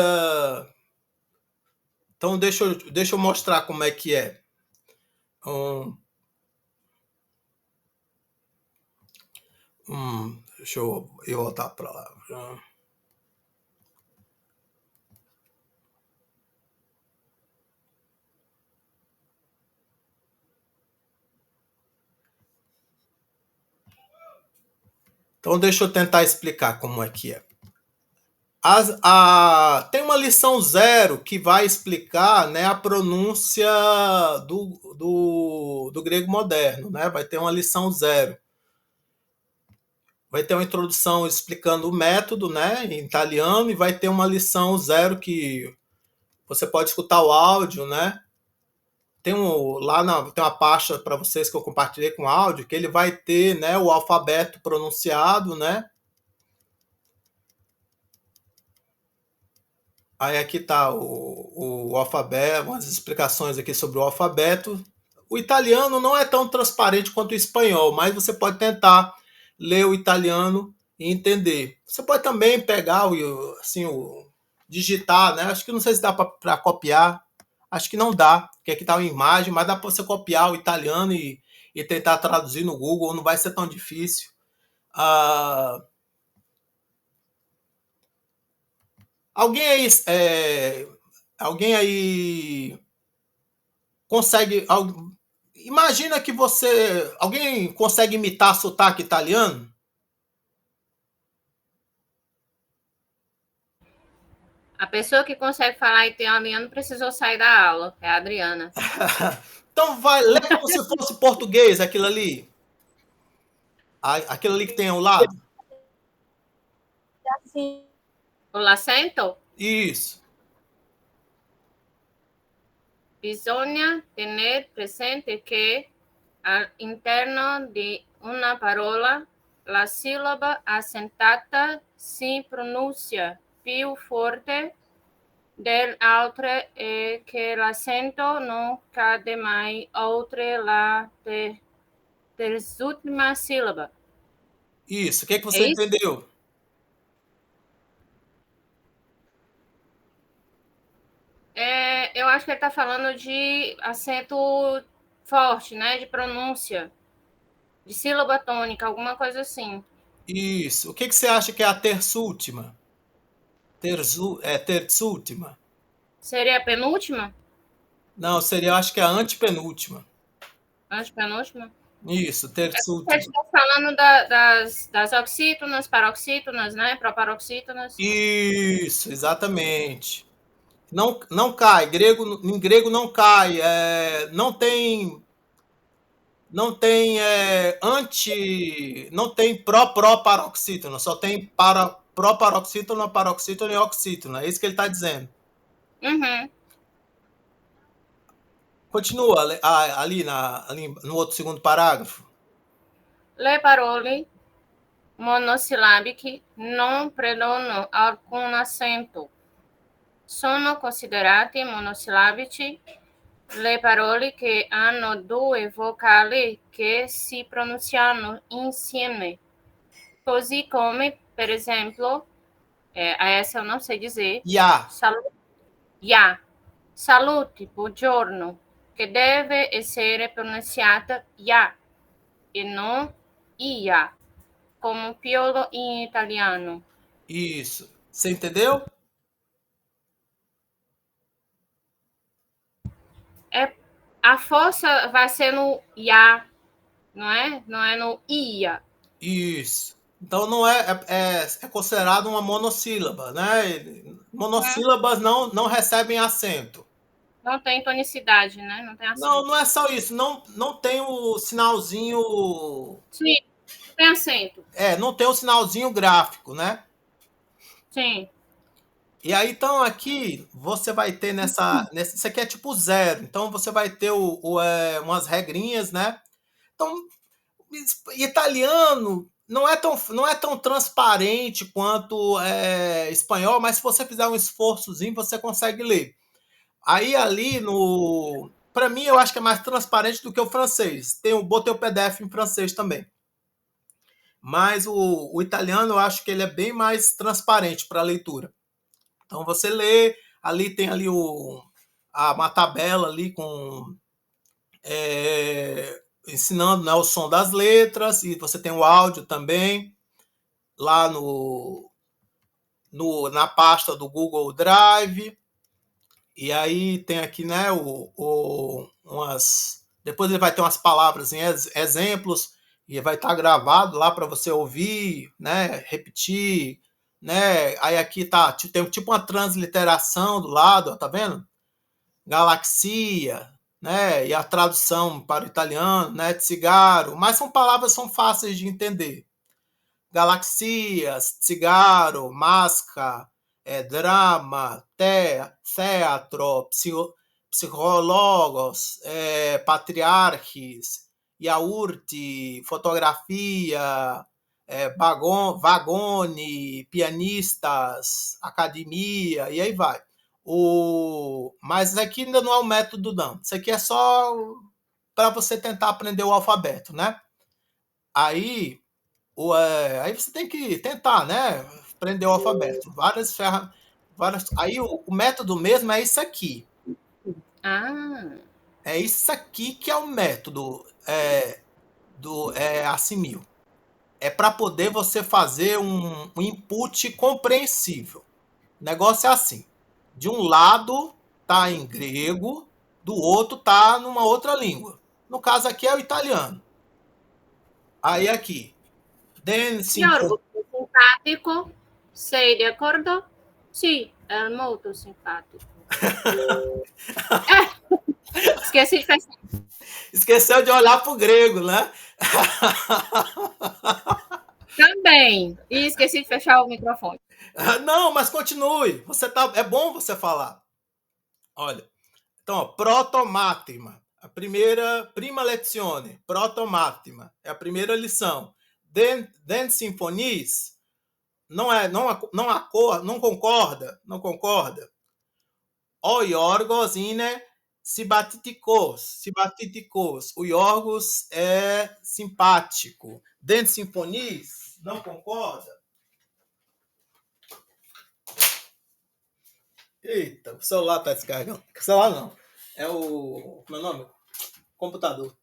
Então deixa eu mostrar como é que é. Deixa eu voltar para lá. Então deixa eu tentar explicar como é que é. Tem uma lição 0 que vai explicar, né, a pronúncia do grego moderno, né? Vai ter uma lição 0. Vai ter uma introdução explicando o método, né, em italiano, e vai ter uma lição 0 que você pode escutar o áudio, né? Tem tem uma pasta para vocês que eu compartilhei com áudio, que ele vai ter, né, o alfabeto pronunciado, né? Aí aqui está o alfabeto, umas explicações aqui sobre o alfabeto. O italiano não é tão transparente quanto o espanhol, mas você pode tentar ler o italiano e entender. Você pode também pegar digitar, né? Acho que não sei se dá para copiar. Acho que não dá, porque aqui está uma imagem, mas dá para você copiar o italiano e tentar traduzir no Google, não vai ser tão difícil. Alguém aí consegue... Imagina que alguém consegue imitar sotaque italiano? A pessoa que consegue falar italiano precisou sair da aula, é a Adriana. Então lê como se fosse português aquilo ali. Aquilo ali que tem ao lado. O l'acento? Isso. Bisogna tener presente que all'interno di una parola la sillaba assentata si pronuncia più forte dell'altra e che l'accento non cade mai oltre la terzultima sílaba. Isso. O que você entendeu? Eu acho que ele está falando de acento forte, né? De pronúncia, de sílaba tônica, alguma coisa assim. Isso. O que você acha que é a terzúltima? Terzúltima. Seria a penúltima? Não, eu acho que é a antepenúltima. Antepenúltima? Isso, terzúltima. A gente está falando das oxítonas, paroxítonas, né? Proparoxítonas. Isso, exatamente. Não cai. Em grego não cai. Não tem não tem não tem pró-paroxítono, só tem pró-paroxítono, paroxítono e oxítono. É isso que ele está dizendo. Uhum. Continua ali no outro segundo parágrafo. Le parole monossilabiche non prendono alcun accento. Sono considerati monossilabici le parole che hanno due vocali che si pronunciano insieme. Così come, per esempio, essa eu não sei dizer. Ya. Ya. Salute, buongiorno, che deve essere pronunciata ya e não ia, como piolo em italiano. Isso. Você entendeu? A força vai ser no ya, não é? Não é no ia. Isso. Então não é considerado uma monossílaba, né? Monossílabas não recebem acento. Não tem tonicidade, né? Não tem acento. Não é só isso. Não tem o sinalzinho. Sim, não tem acento. Não tem o sinalzinho gráfico, né? Sim. E aí, então, aqui você vai ter isso aqui é tipo 0. Então você vai ter umas regrinhas, né? Então, italiano não é tão transparente quanto espanhol, mas se você fizer um esforçozinho, você consegue ler. Aí ali para mim, eu acho que é mais transparente do que o francês. Botei o PDF em francês também. Mas o italiano, eu acho que ele é bem mais transparente para a leitura. Então você lê, ali tem ali uma tabela ali com ensinando, né, o som das letras, e você tem o áudio também lá na pasta do Google Drive. E aí tem aqui, né, depois ele vai ter umas palavras em exemplos, e vai estar gravado lá para você ouvir, né, repetir, né? Aí aqui tem tipo uma transliteração do lado, ó, tá vendo? Galaxia, né? E a tradução para o italiano, né, de cigarro, mas são fáceis de entender. Galaxias, cigarro, máscara, drama, teatro, psicólogos, patriarques, iaurte, fotografia, vagone, pianistas, academia, e aí vai. Mas isso aqui ainda não é o método, não. Isso aqui é só para você tentar aprender o alfabeto, né? Aí você tem que tentar, né? Aprender o alfabeto. Várias ferramentas. Aí o método mesmo é isso aqui. É isso aqui que é o método do Assimil. É para poder você fazer um input compreensível. O negócio é assim. De um lado tá em grego, do outro tá numa outra língua. No caso aqui é o italiano. Aí aqui. Signor, simpático. Sei de acordo? Sì, é muito simpático. Esqueci de fechar. Esqueceu de olhar pro grego, né? Também. E esqueci de fechar o microfone. Não, mas continue. É bom você falar. Olha. Então, ó, protomátima. A prima lezione. Protomátima. É a primeira lição. Den sinfonies. Não concorda. O Iorgos ine simpatiticos. O Iorgos é simpático. Den sinfonies. Não concorda. Eita, o celular tá descarregando. O celular não. É o... Como é o nome? Computador.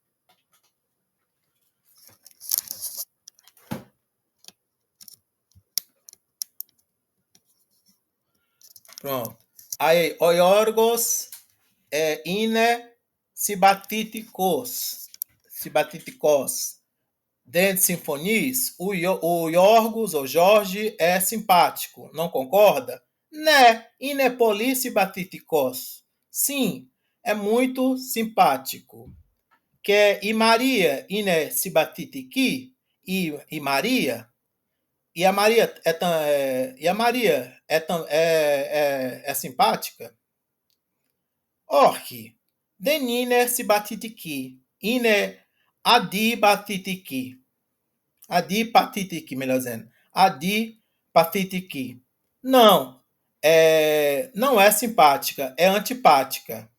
Pronto. Aí, o Iorgos ine simpatiticos. Dentro de sinfonias, o Iorgos, ou Jorge, é simpático. Não concorda? Né, inepolis simpatiticos. Sim, é muito simpático. que é e Maria ine sibatitiki, e Maria, e a Maria é simpática. Orki, denine sibatitiki, ine adibatitiki. Adipatitiki, melhor dizendo. Adipatitiki. Não, não é simpática, é antipática.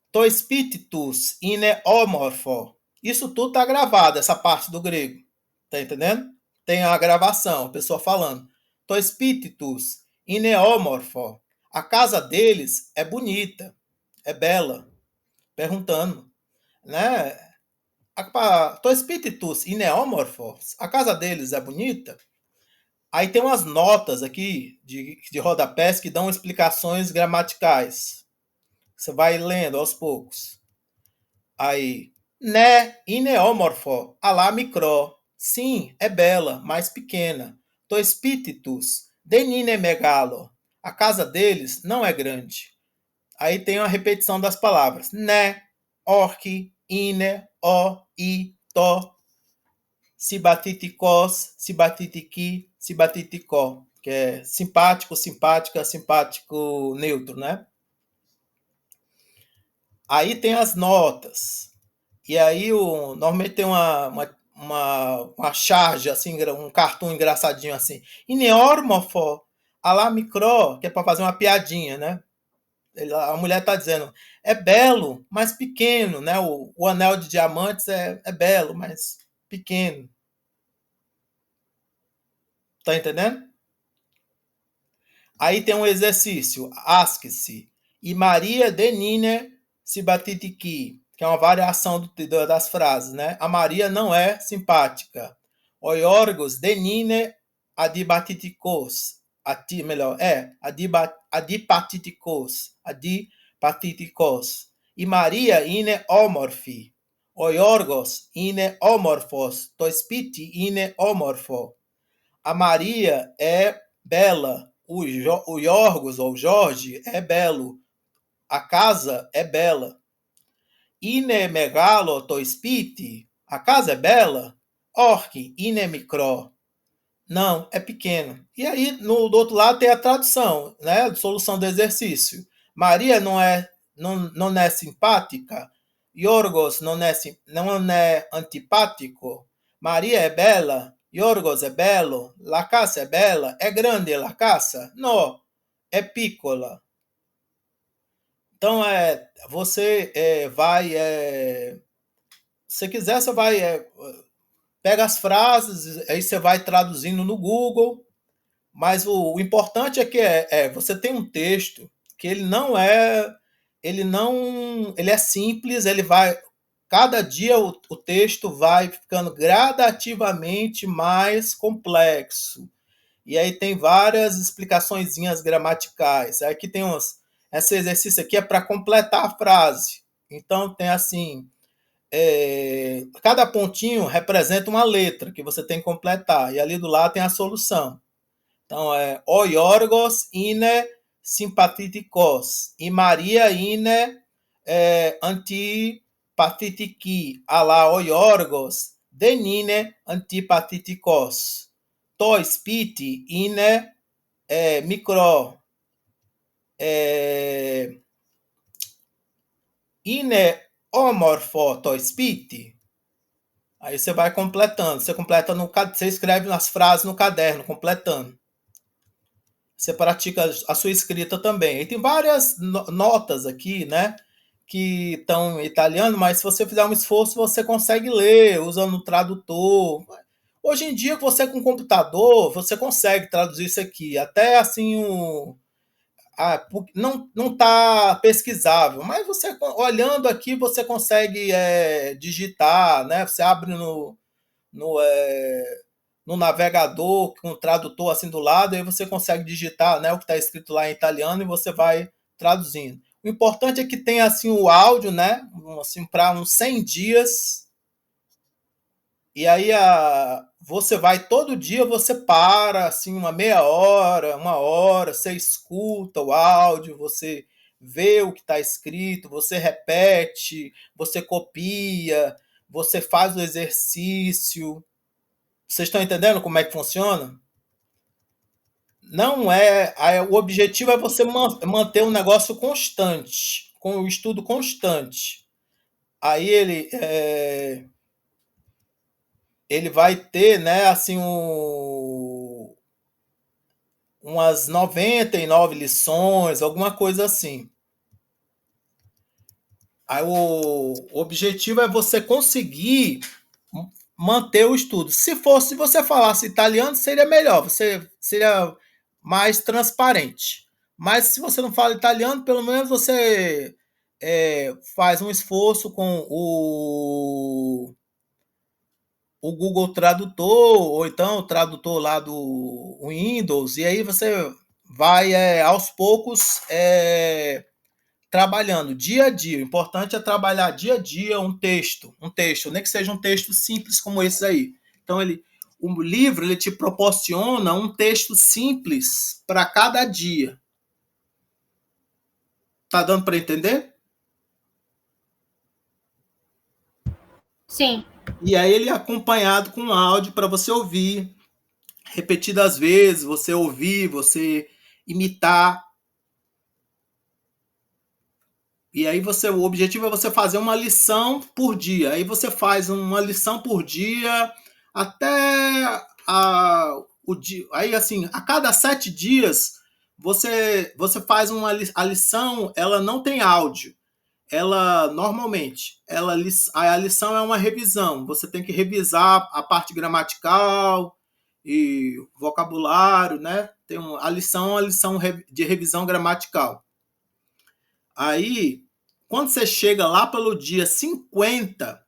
To spiritus ine homorfo. Isso tudo tá gravado, essa parte do grego. Tá entendendo? Tem a gravação, a pessoa falando. To spiritus ine homorfo. A casa deles é bonita, é bela. Perguntando, né? To spiritus ine homorfo. A casa deles é bonita. Aí tem umas notas aqui de rodapés que dão explicações gramaticais. Você vai lendo aos poucos. Aí, né, ineomorfo, alá micro. Sim, é bela, mas pequena. To spiritus, denine megalo. A casa deles não é grande. Aí tem uma repetição das palavras. Né, orque, ine, o, i, to. Sibatitikos, sibatitiki, sibatiticó. Que é simpático, simpática, simpático neutro, né? Aí tem as notas. E aí normalmente tem uma charge, assim, um cartoon engraçadinho assim. Ineormofo, alá micro, que é para fazer uma piadinha, né? A mulher tá dizendo, é belo, mas pequeno, né? O anel de diamantes é belo, mas pequeno. Tá entendendo? Aí tem um exercício, ask-se. E Maria denine sibatitiki, que é uma variação das frases, né? A Maria não é simpática. O Iorgos denine adipatitikos. Adipatitikos. E Maria ine homorfi. O Iorgos ine homorfos. To spiti ine homorfo. A Maria é bela. O Iorgos, ou Jorge, é belo. A casa é bela. Ine megalo to spiti. A casa é bela. Orque, ine micro. Não, é pequeno. E aí, do outro lado, tem a tradução, né? Solução do exercício. Maria não é simpática. Iorgos não é antipático. Maria é bela. Iorgos é belo. La casa é bela. É grande la casa? Não, é piccola. Então, você vai... se quiser, você vai... pega as frases, aí você vai traduzindo no Google. Mas o importante é que você tem um texto que ele é simples, cada dia o texto vai ficando gradativamente mais complexo. E aí tem várias explicaçõezinhas gramaticais. Aqui tem esse exercício aqui é para completar a frase. Então tem assim, cada pontinho representa uma letra que você tem que completar. E ali do lado tem a solução. Então, o Iorgos ine simpatitikos. E Maria ine antipatitiki. Alá o Iorgos denine antipatitikos. To spiti ine micro. Ine homorfo to spiti. Aí você vai completando. Você escreve nas frases no caderno, completando. Você pratica a sua escrita também. E tem várias notas aqui, né? Que estão em italiano, mas se você fizer um esforço, você consegue ler usando o tradutor. Hoje em dia, você com computador, você consegue traduzir isso aqui. Até assim, não está pesquisável, mas você olhando aqui, você consegue digitar, né? Você abre no navegador, com o tradutor assim do lado, aí você consegue digitar, né, o que está escrito lá em italiano e você vai traduzindo. O importante é que tem assim o áudio, né, assim, para uns 100 dias. E aí você vai todo dia, você para assim uma meia hora, uma hora, você escuta o áudio, você vê o que está escrito, você repete, você copia, você faz o exercício. Vocês estão entendendo como é que funciona? Não é. O objetivo é você manter um negócio constante, com o estudo constante. Aí ele vai ter, né, assim, umas 99 lições, alguma coisa assim. Aí o objetivo é você conseguir manter o estudo. Se você falasse italiano, seria melhor, você seria mais transparente. Mas se você não fala italiano, pelo menos você faz um esforço com o Google Tradutor, ou então o tradutor lá do Windows, e aí você vai aos poucos trabalhando dia a dia. O importante é trabalhar dia a dia um texto, nem que seja um texto simples como esse aí. Então o livro ele te proporciona um texto simples para cada dia. Tá dando para entender? Sim. E aí ele é acompanhado com áudio para você ouvir repetidas vezes, você ouvir, você imitar. E aí o objetivo é você fazer uma lição por dia. Aí você faz uma lição por dia até o dia. Aí assim, a cada 7 dias você faz a lição, ela não tem áudio. Ela normalmente, a lição é uma revisão. Você tem que revisar a parte gramatical e vocabulário, né? A lição é uma lição de revisão gramatical. Aí, quando você chega lá pelo dia 50,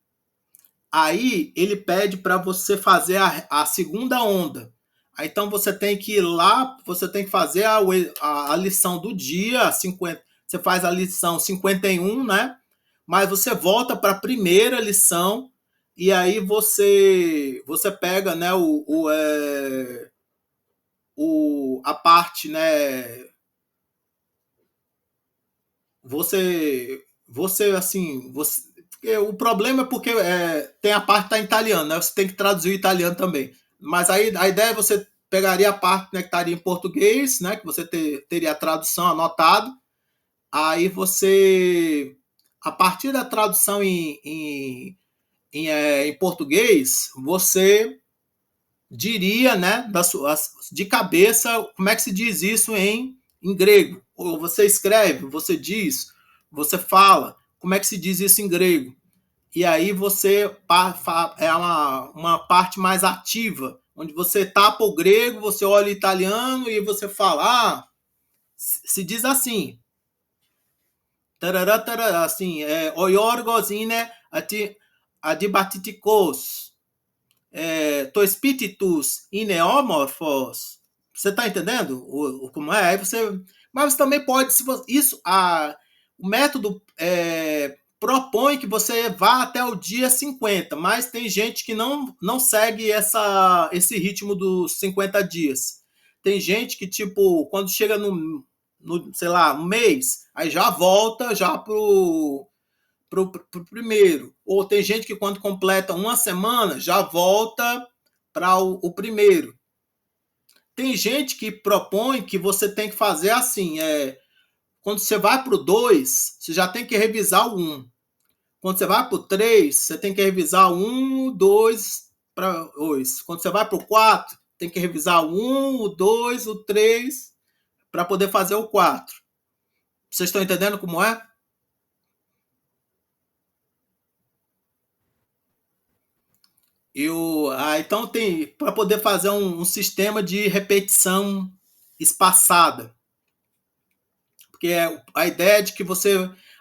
aí ele pede para você fazer a segunda onda. Aí, então você tem que ir lá, você tem que fazer a lição do dia 50. Você faz a lição 51, né? Mas você volta para a primeira lição e aí você pega, né, a parte, né? O problema é porque tem a parte que está em italiano, né? Você tem que traduzir o italiano também. Mas aí a ideia é você pegaria a parte, né, que estaria em português, né? Que você teria a tradução anotado. Aí você, a partir da tradução em português, você diria, né, de cabeça, como é que se diz isso em grego. Ou você escreve, você diz, você fala, como é que se diz isso em grego. E aí você é uma parte mais ativa, onde você tapa o grego, você olha o italiano e você fala, se diz assim. Tarará, tarará, assim, oiorgos ine adibatitikos. To espíritus ineomorfos. Você está entendendo como é? Aí mas você também pode, o método propõe que você vá até o dia 50, mas tem gente que não segue esse ritmo dos 50 dias. Tem gente que, tipo, quando chega no sei lá, um mês, aí já volta já pro primeiro. Ou tem gente que quando completa uma semana já volta para o primeiro. Tem gente que propõe que você tem que fazer assim, quando você vai para o 2, você já tem que revisar o 1. Quando você vai para o 3, você tem que revisar o 1, o 2, para 2. Quando você vai para o 4, tem que revisar o 1, o 2, o 3, para poder fazer o 4. Vocês estão entendendo como é? Então tem para poder fazer um sistema de repetição espaçada, porque a ideia é de que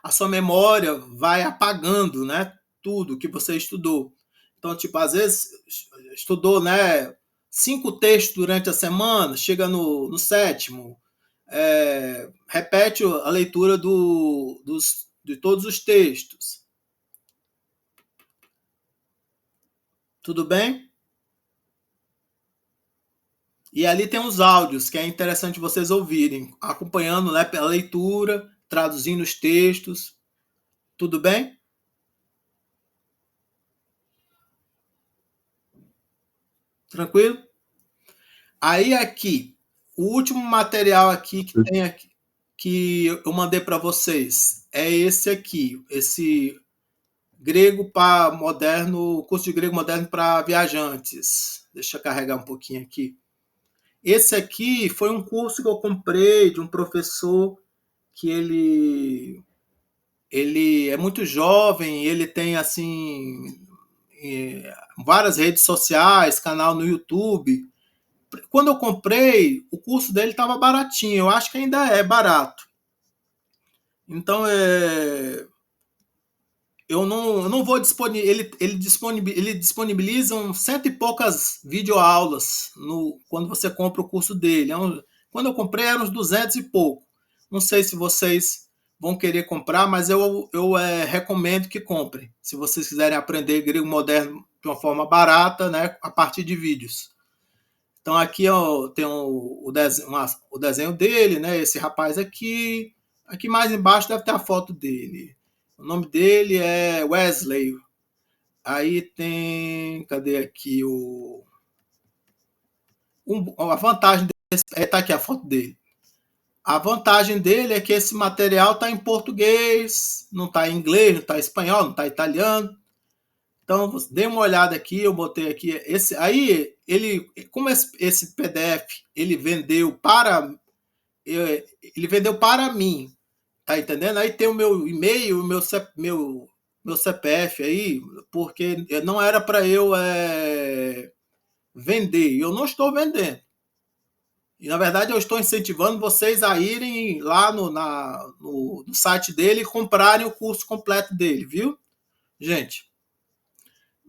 a sua memória vai apagando, né, tudo que você estudou. Então, tipo, às vezes estudou, né, 5 textos durante a semana, chega no 7º, repete a leitura de todos os textos. Tudo bem? E ali tem os áudios, que é interessante vocês ouvirem, acompanhando, né, pela leitura, traduzindo os textos. Tudo bem? Tranquilo? Aí aqui, o último material aqui que tem aqui, que eu mandei para vocês, é esse aqui, esse grego para moderno, curso de grego moderno para viajantes. Deixa eu carregar um pouquinho aqui. Esse aqui foi um curso que eu comprei de um professor que ele é muito jovem, ele tem assim várias redes sociais, canal no YouTube. Quando eu comprei, o curso dele estava baratinho, eu acho que ainda é barato. Então, eu não vou disponibilizar, ele disponibiliza cento e poucas videoaulas quando você compra o curso dele. Quando eu comprei, eram uns 200 e pouco. Não sei se vocês vão querer comprar, mas eu recomendo que comprem, se vocês quiserem aprender grego moderno de uma forma barata, né, a partir de vídeos. Então aqui tem o desenho dele, né, esse rapaz aqui. Aqui mais embaixo deve ter a foto dele. O nome dele é Wesley. Aí tem... Cadê aqui a vantagem desse... Tá aqui a foto dele. A vantagem dele é que esse material está em português, não está em inglês, não está em espanhol, não está em italiano. Então, dê uma olhada aqui, eu botei aqui. Como esse PDF ele vendeu para mim, tá entendendo? Aí tem o meu e-mail, o meu CPF aí, porque não era para eu vender. Eu não estou vendendo. E, na verdade, eu estou incentivando vocês a irem lá no site dele e comprarem o curso completo dele, viu, gente?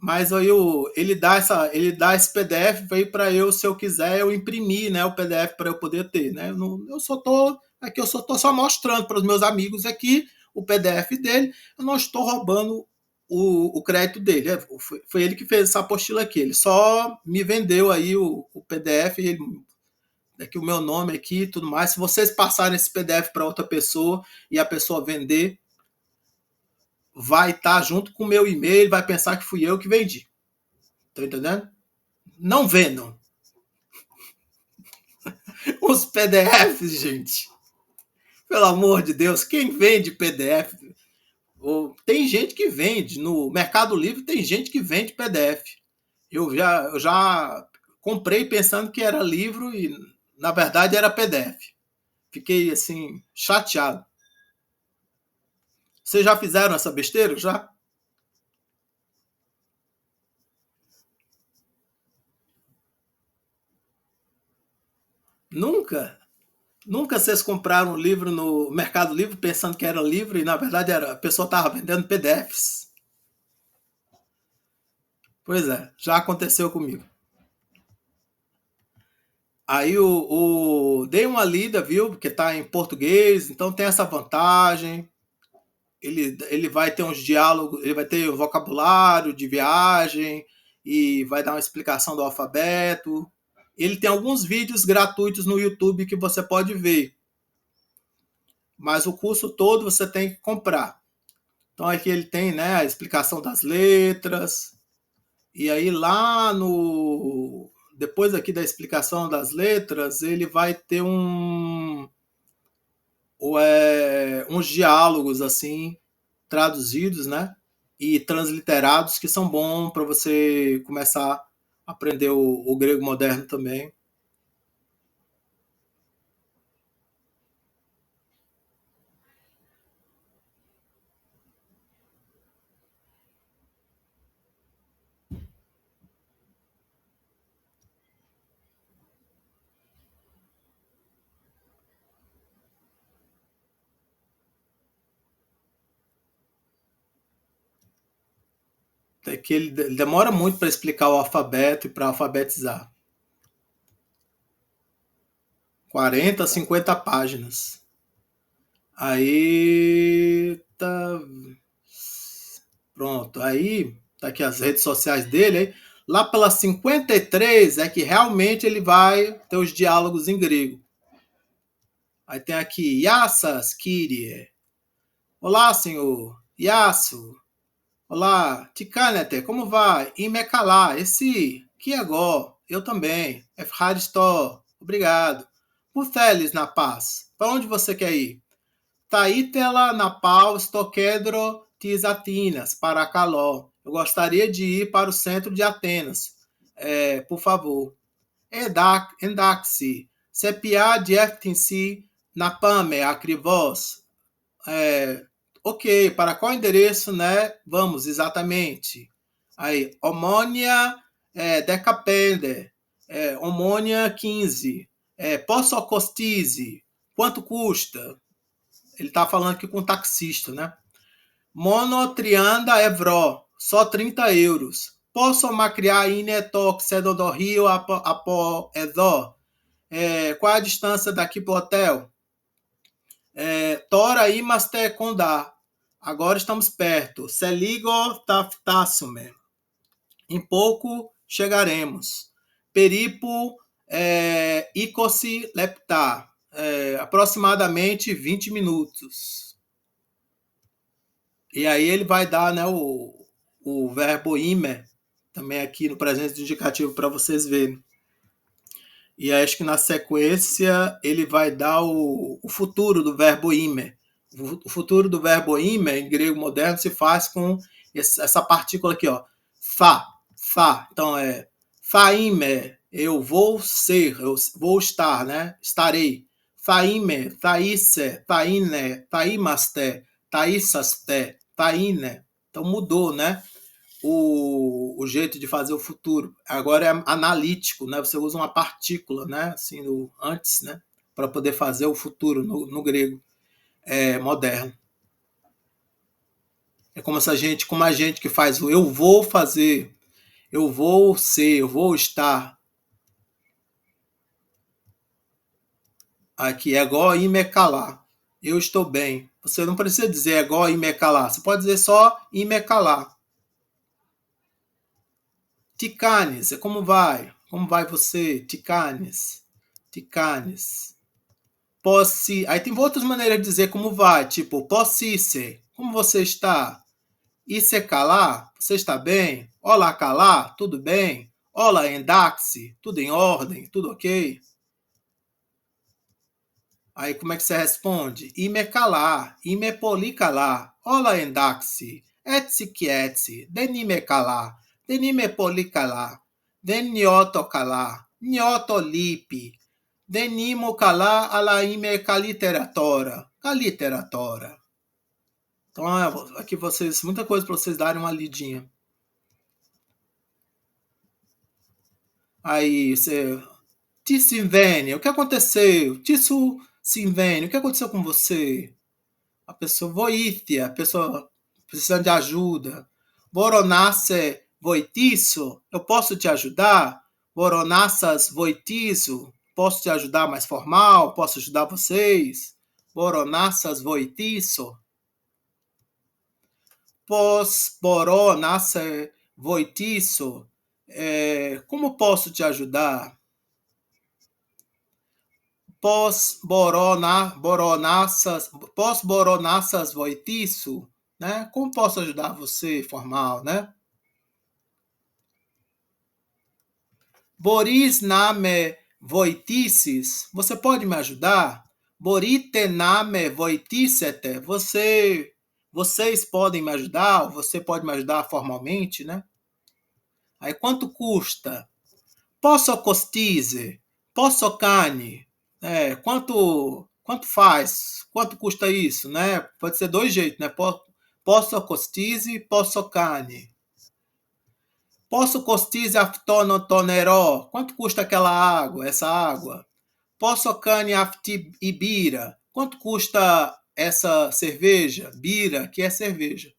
Mas aí ele dá esse PDF aí para eu, se eu quiser, eu imprimir, né, o PDF para eu poder ter, né? Eu só estou só mostrando para os meus amigos aqui o PDF dele. Eu não estou roubando o crédito dele. Foi ele que fez essa apostila aqui. Ele só me vendeu aí o PDF. Aqui o meu nome aqui e tudo mais. Se vocês passarem esse PDF para outra pessoa e a pessoa vender, vai estar junto com o meu e-mail, vai pensar que fui eu que vendi. Tá entendendo? Não vendam os PDFs, gente. Pelo amor de Deus, quem vende PDF? Tem gente que vende. No Mercado Livre tem gente que vende PDF. Eu já comprei pensando que era livro e, na verdade, era PDF. Fiquei, assim, chateado. Vocês já fizeram essa besteira? Já? Nunca? Nunca vocês compraram um livro no Mercado Livre pensando que era livro e, na verdade, a pessoa estava vendendo PDFs? Pois é, já aconteceu comigo. Aí dei uma lida, viu? Porque está em português, então tem essa vantagem. Ele vai ter uns diálogos, ele vai ter o vocabulário de viagem e vai dar uma explicação do alfabeto. Ele tem alguns vídeos gratuitos no YouTube que você pode ver. Mas o curso todo você tem que comprar. Então aqui ele tem, né, a explicação das letras. E aí lá depois aqui da explicação das letras, ele vai ter uns diálogos assim traduzidos, né, e transliterados que são bons para você começar a aprender o grego moderno também. É que ele demora muito para explicar o alfabeto e para alfabetizar. 40, 50 páginas. Aí tá. Pronto. Aí tá aqui as redes sociais dele. Aí, lá pela 53 é que realmente ele vai ter os diálogos em grego. Aí tem aqui Yassas Kyrie. Olá, senhor. Yasu. Olá. Tikanete, como vai? Imekala, esse Kiagó. Eu também. Efharisto. Obrigado. Buteles na paz. Para onde você quer ir? Taítela na pau, Estoquedro, Tisatinas, para Caló. Eu gostaria de ir para o centro de Atenas. Por favor. Endaxi. Sepia dieftinsi na pame, acrivós. Ok, para qual endereço, né? Vamos, exatamente. Aí, Omônia Decapende, Omônia 15, Posso Costize, quanto custa? Ele está falando aqui com o taxista, né? Monotrianda Evro, só 30 euros. Posso macriar inetok do Rio apo Edó? Qual é a distância daqui para o hotel? Tora imaste condá. Agora estamos perto. Seligo taftassume. Em pouco chegaremos. Peripo icosi lepta. Aproximadamente 20 minutos. E aí ele vai dar, né, o verbo ime, também aqui no presente indicativo para vocês verem. E acho que na sequência ele vai dar o futuro do verbo ime. O futuro do verbo ime, em grego moderno, se faz com essa partícula aqui, ó. Fa. Então faime, eu vou ser, eu vou estar, né? Estarei. Faime, taise, taine, taimaste, taisaste, taine. Então mudou, né? O jeito de fazer o futuro. Agora é analítico, né? Você usa uma partícula, né? Assim, antes, né? Para poder fazer o futuro no grego moderno. É como a gente que faz o eu vou fazer, eu vou ser, eu vou estar. Aqui é igual imecalar. Eu estou bem. Você não precisa dizer é igual imecalar. Você pode dizer só imecalar. Ticanes, como vai? Como vai você? Ticanes. Posse. Aí tem outras maneiras de dizer como vai, tipo, posse ser. Como você está? Isso calar? Você está bem? Olá, calar? Tudo bem? Olá, endaxe? Tudo em ordem? Tudo ok? Aí como é que você responde? Ime calar, ime policalar. Olá, endaxe? Etsi quietsi, denime calar, denime policalar, denioto calar, nioto lipe, denimo calar alaime caliteratora. Então, aqui vocês, muita coisa para vocês darem uma lidinha. Aí, você... Tissinvene, o que aconteceu? Tissinvene, o que aconteceu com você? A pessoa voitia, a pessoa precisando de ajuda. Voronasse voitiço, eu posso te ajudar? Voronassas voitiço, posso te ajudar mais formal? Posso ajudar vocês? Voronassas voitiço. Pós-boronasse voitiço, como posso te ajudar? Pós-boronassas voitiço, né? Como posso ajudar você, formal, né? Boris name voitices, você pode me ajudar? Borite name voiticete, vocês podem me ajudar? Ou você pode me ajudar formalmente, né? Aí quanto custa? Posso costize? Posso cane? Quanto faz? Quanto custa isso, né? Pode ser dois jeitos, né? Posso costize, posso cane. Posso costize aftonotoneró? Quanto custa aquela água, essa água? Posso cane afti ibira? Quanto custa essa cerveja? Bira, que é cerveja.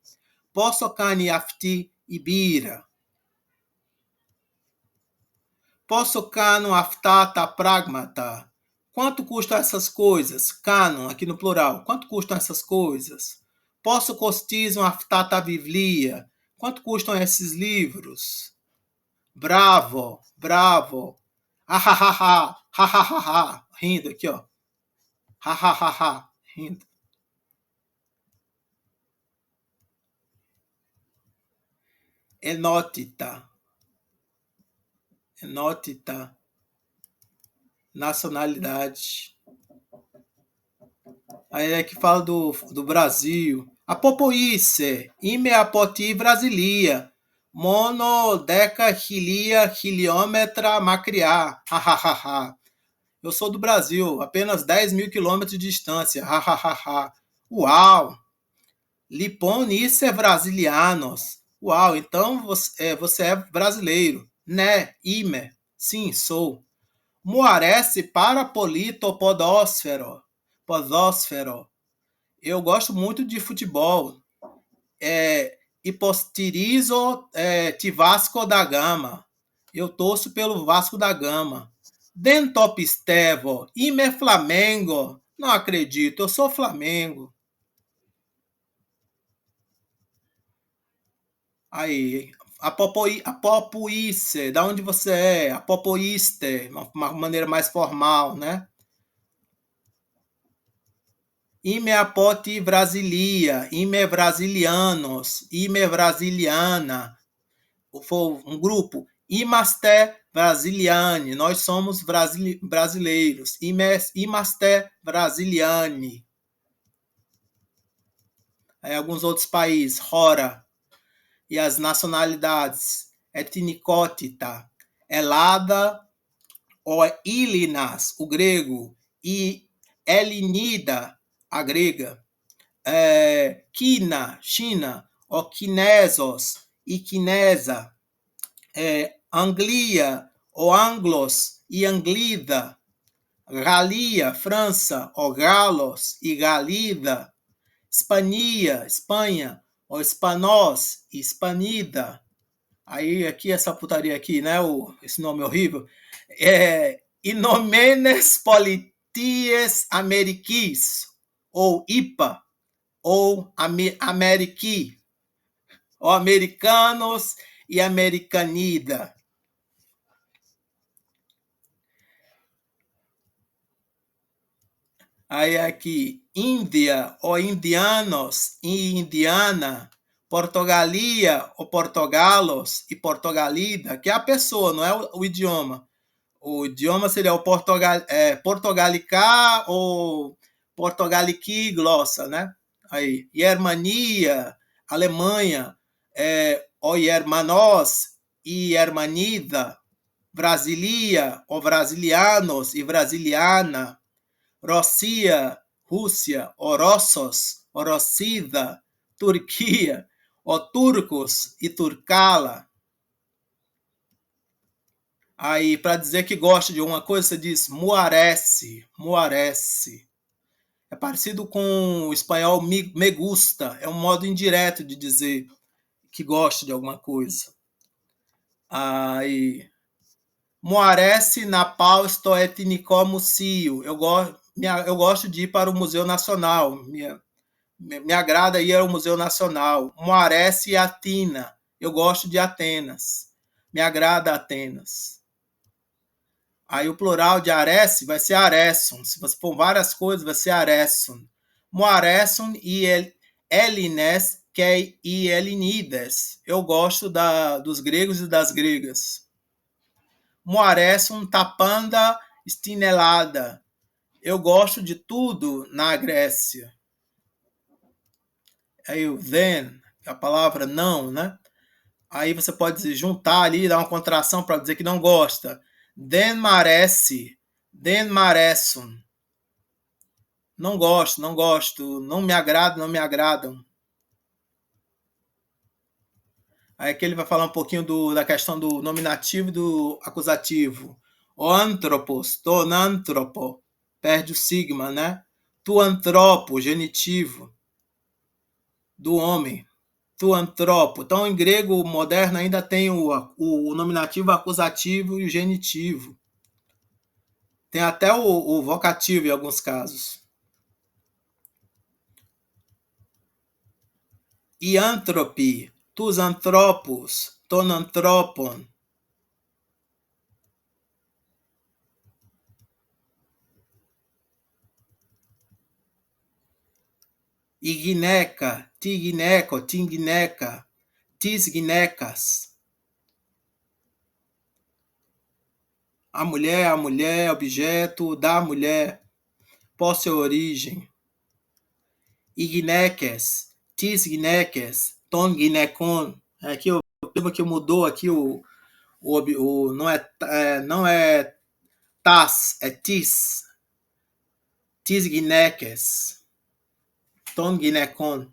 Posso cane afti ibira? Posso cano aftata pragmata? Quanto custam essas coisas? Canon, aqui no plural. Quanto custam essas coisas? Posso costizam aftata biblia? Quanto custam esses livros? Bravo. Ha. Rindo aqui, ó. Ha. Rindo. Enótita. Enótita. Nacionalidade. Aí é que fala do Brasil. Apopoíce. Ime apoti Brasilia. Monodecahilia quilômetra macriá. Hahaha. Eu sou do Brasil, apenas 10.000 quilômetros de distância. Hahaha. Uau! Liponice brasilianos. Uau, então você é brasileiro. Né, ime. Sim, sou. Muarece parapolito podósfero. Podósfero. Eu gosto muito de futebol. Hipostirizo de Vasco da Gama. Eu torço pelo Vasco da Gama. Dentopistevo. Ime Flamengo. Não acredito, eu sou Flamengo. Aí, apopoíce, da onde você é? Apopoíste, uma maneira mais formal, né? Ime apoti Brasilia, ime brasilianos, ime brasiliana. Foi um grupo. Imaste brasiliani, nós somos brasileiros. Imaste brasiliani. Aí, alguns outros países, Rora. E as nacionalidades, etnicótita, Elada ou Ilinas, o grego, e Elinida, a grega, Quina, China, ou Quinesos e Quinesa, Anglia, ou Anglos e Anglida, Galia, França, ou Galos e Galida, Hispania, Espanha, ou Hispanós e Hispanida. Aí, aqui, essa putaria aqui, né? Esse nome horrível. Inomenes polities ameriquis, ou IPA, ou ameriqui, ou americanos e americanida. Aí, aqui, Índia, ou indianos e indiana, Portugalia, ou portugalos e portugalida, que é a pessoa, não é o idioma. O idioma seria o portugalicar ou portugaliqui glossa, né? Aí, Germania, Alemanha, o hermanos e hermanida, Brasilia, ou brasilianos e brasiliana, Rússia, Rússia, Orossos, Orossida, Turquia, o turcos e turcala. Aí, para dizer que gosta de uma coisa, você diz muarece, muarece. É parecido com o espanhol me gusta, é um modo indireto de dizer que gosta de alguma coisa. Aí, muarece na pausto etnico museu. Eu gosto de ir para o Museu Nacional. Me agrada ir ao Museu Nacional. Muarece Atina. Eu gosto de Atenas. Me agrada Atenas. Aí o plural de arece vai ser aresson. Se você for várias coisas, vai ser aresson. Moaresson e Elines e Elinides. Eu gosto dos gregos e das gregas. Moaresson tapanda estinelada. Eu gosto de tudo na Grécia. Aí o then, a palavra não, né? Aí você pode juntar ali, dar uma contração para dizer que não gosta. Den marece, den maresum. Não gosto, não gosto, não me agrada, não me agradam. Aí aqui ele vai falar um pouquinho da questão do nominativo e do acusativo. O antropos, tonantropo, perde o sigma, né? Tu antropo, genitivo, do homem. Tu antropo. Então, em grego moderno ainda tem o nominativo, acusativo e o genitivo. Tem até o vocativo em alguns casos. Iantropi, tus antropos, ton antropon. Igneca, tigneco, tingineca. tis ginecas. A mulher, objeto da mulher, posse e origem. Igneques, tis ginecas, ton ginecon. Aqui o termo que mudou aqui não é tas, é tis. Tis ginecas, ton ginecon.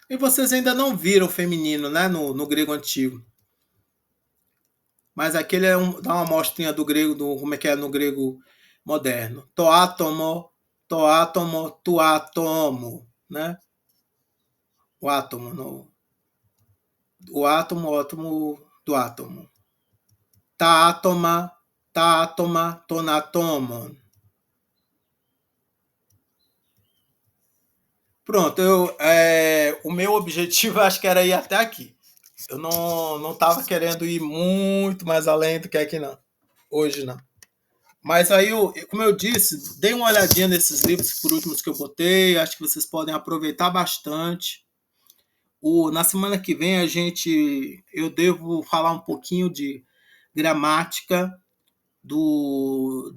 E vocês ainda não viram o feminino, né, no grego antigo. Mas aquele dá uma amostrinha do grego, como é que é no grego moderno. Toátomo, tuátomo, né? O átomo, o átomo do átomo. Tátoma, tonatomon. Pronto, o meu objetivo acho que era ir até aqui. Eu não estava querendo ir muito mais além do que aqui, não. Hoje, não. Mas aí, como eu disse, dei uma olhadinha nesses livros por últimos que eu botei. Acho que vocês podem aproveitar bastante. Na semana que vem, eu devo falar um pouquinho de gramática do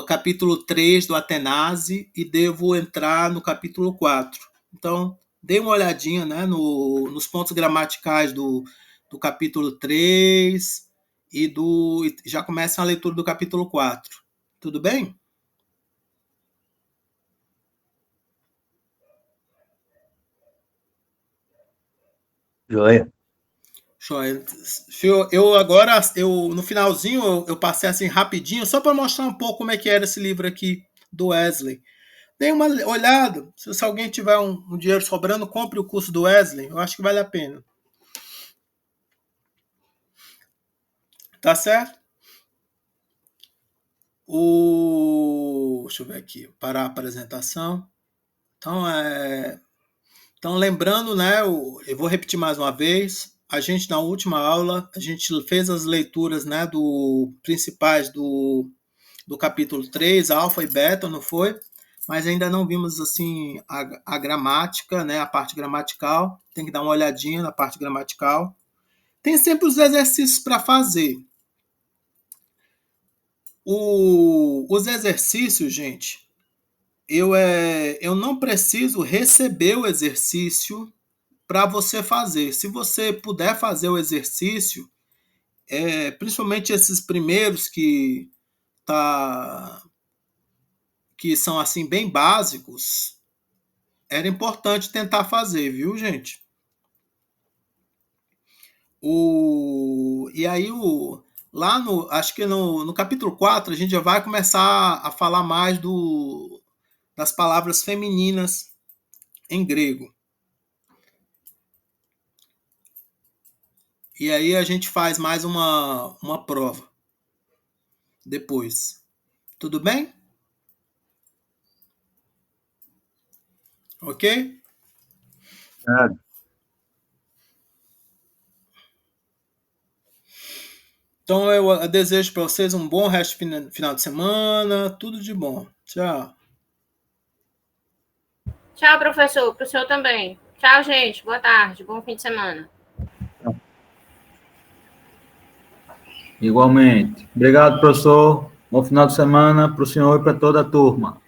capítulo 3 do Atenaze e devo entrar no capítulo 4. Então, dê uma olhadinha, né, nos pontos gramaticais do capítulo 3 e já começa a leitura do capítulo 4. Tudo bem? Joia. Joia. Eu agora, no finalzinho, eu passei assim rapidinho, só para mostrar um pouco como é que era esse livro aqui do Wesley. Dê uma olhada. Se alguém tiver um dinheiro sobrando, compre o curso do Wesley. Eu acho que vale a pena. Tá certo? Deixa eu ver aqui. Parar a apresentação. Então, lembrando, né? Eu vou repetir mais uma vez. A gente, na última aula, a gente fez as leituras, né, principais do capítulo 3, alfa e beta, não foi? Mas ainda não vimos assim a gramática, né, a parte gramatical. Tem que dar uma olhadinha na parte gramatical. Tem sempre os exercícios para fazer. Os exercícios, gente, eu não preciso receber o exercício para você fazer. Se você puder fazer o exercício, principalmente esses primeiros que são assim bem básicos, era importante tentar fazer, viu, gente? E aí, lá acho que no capítulo 4, a gente já vai começar a falar mais das palavras femininas em grego. E aí a gente faz mais uma prova depois. Tudo bem? Ok? Então eu desejo para vocês um bom resto de final de semana, tudo de bom. Tchau. Tchau, professor. Para o senhor também. Tchau, gente. Boa tarde. Bom fim de semana. Igualmente. Obrigado, professor. Bom final de semana para o senhor e para toda a turma.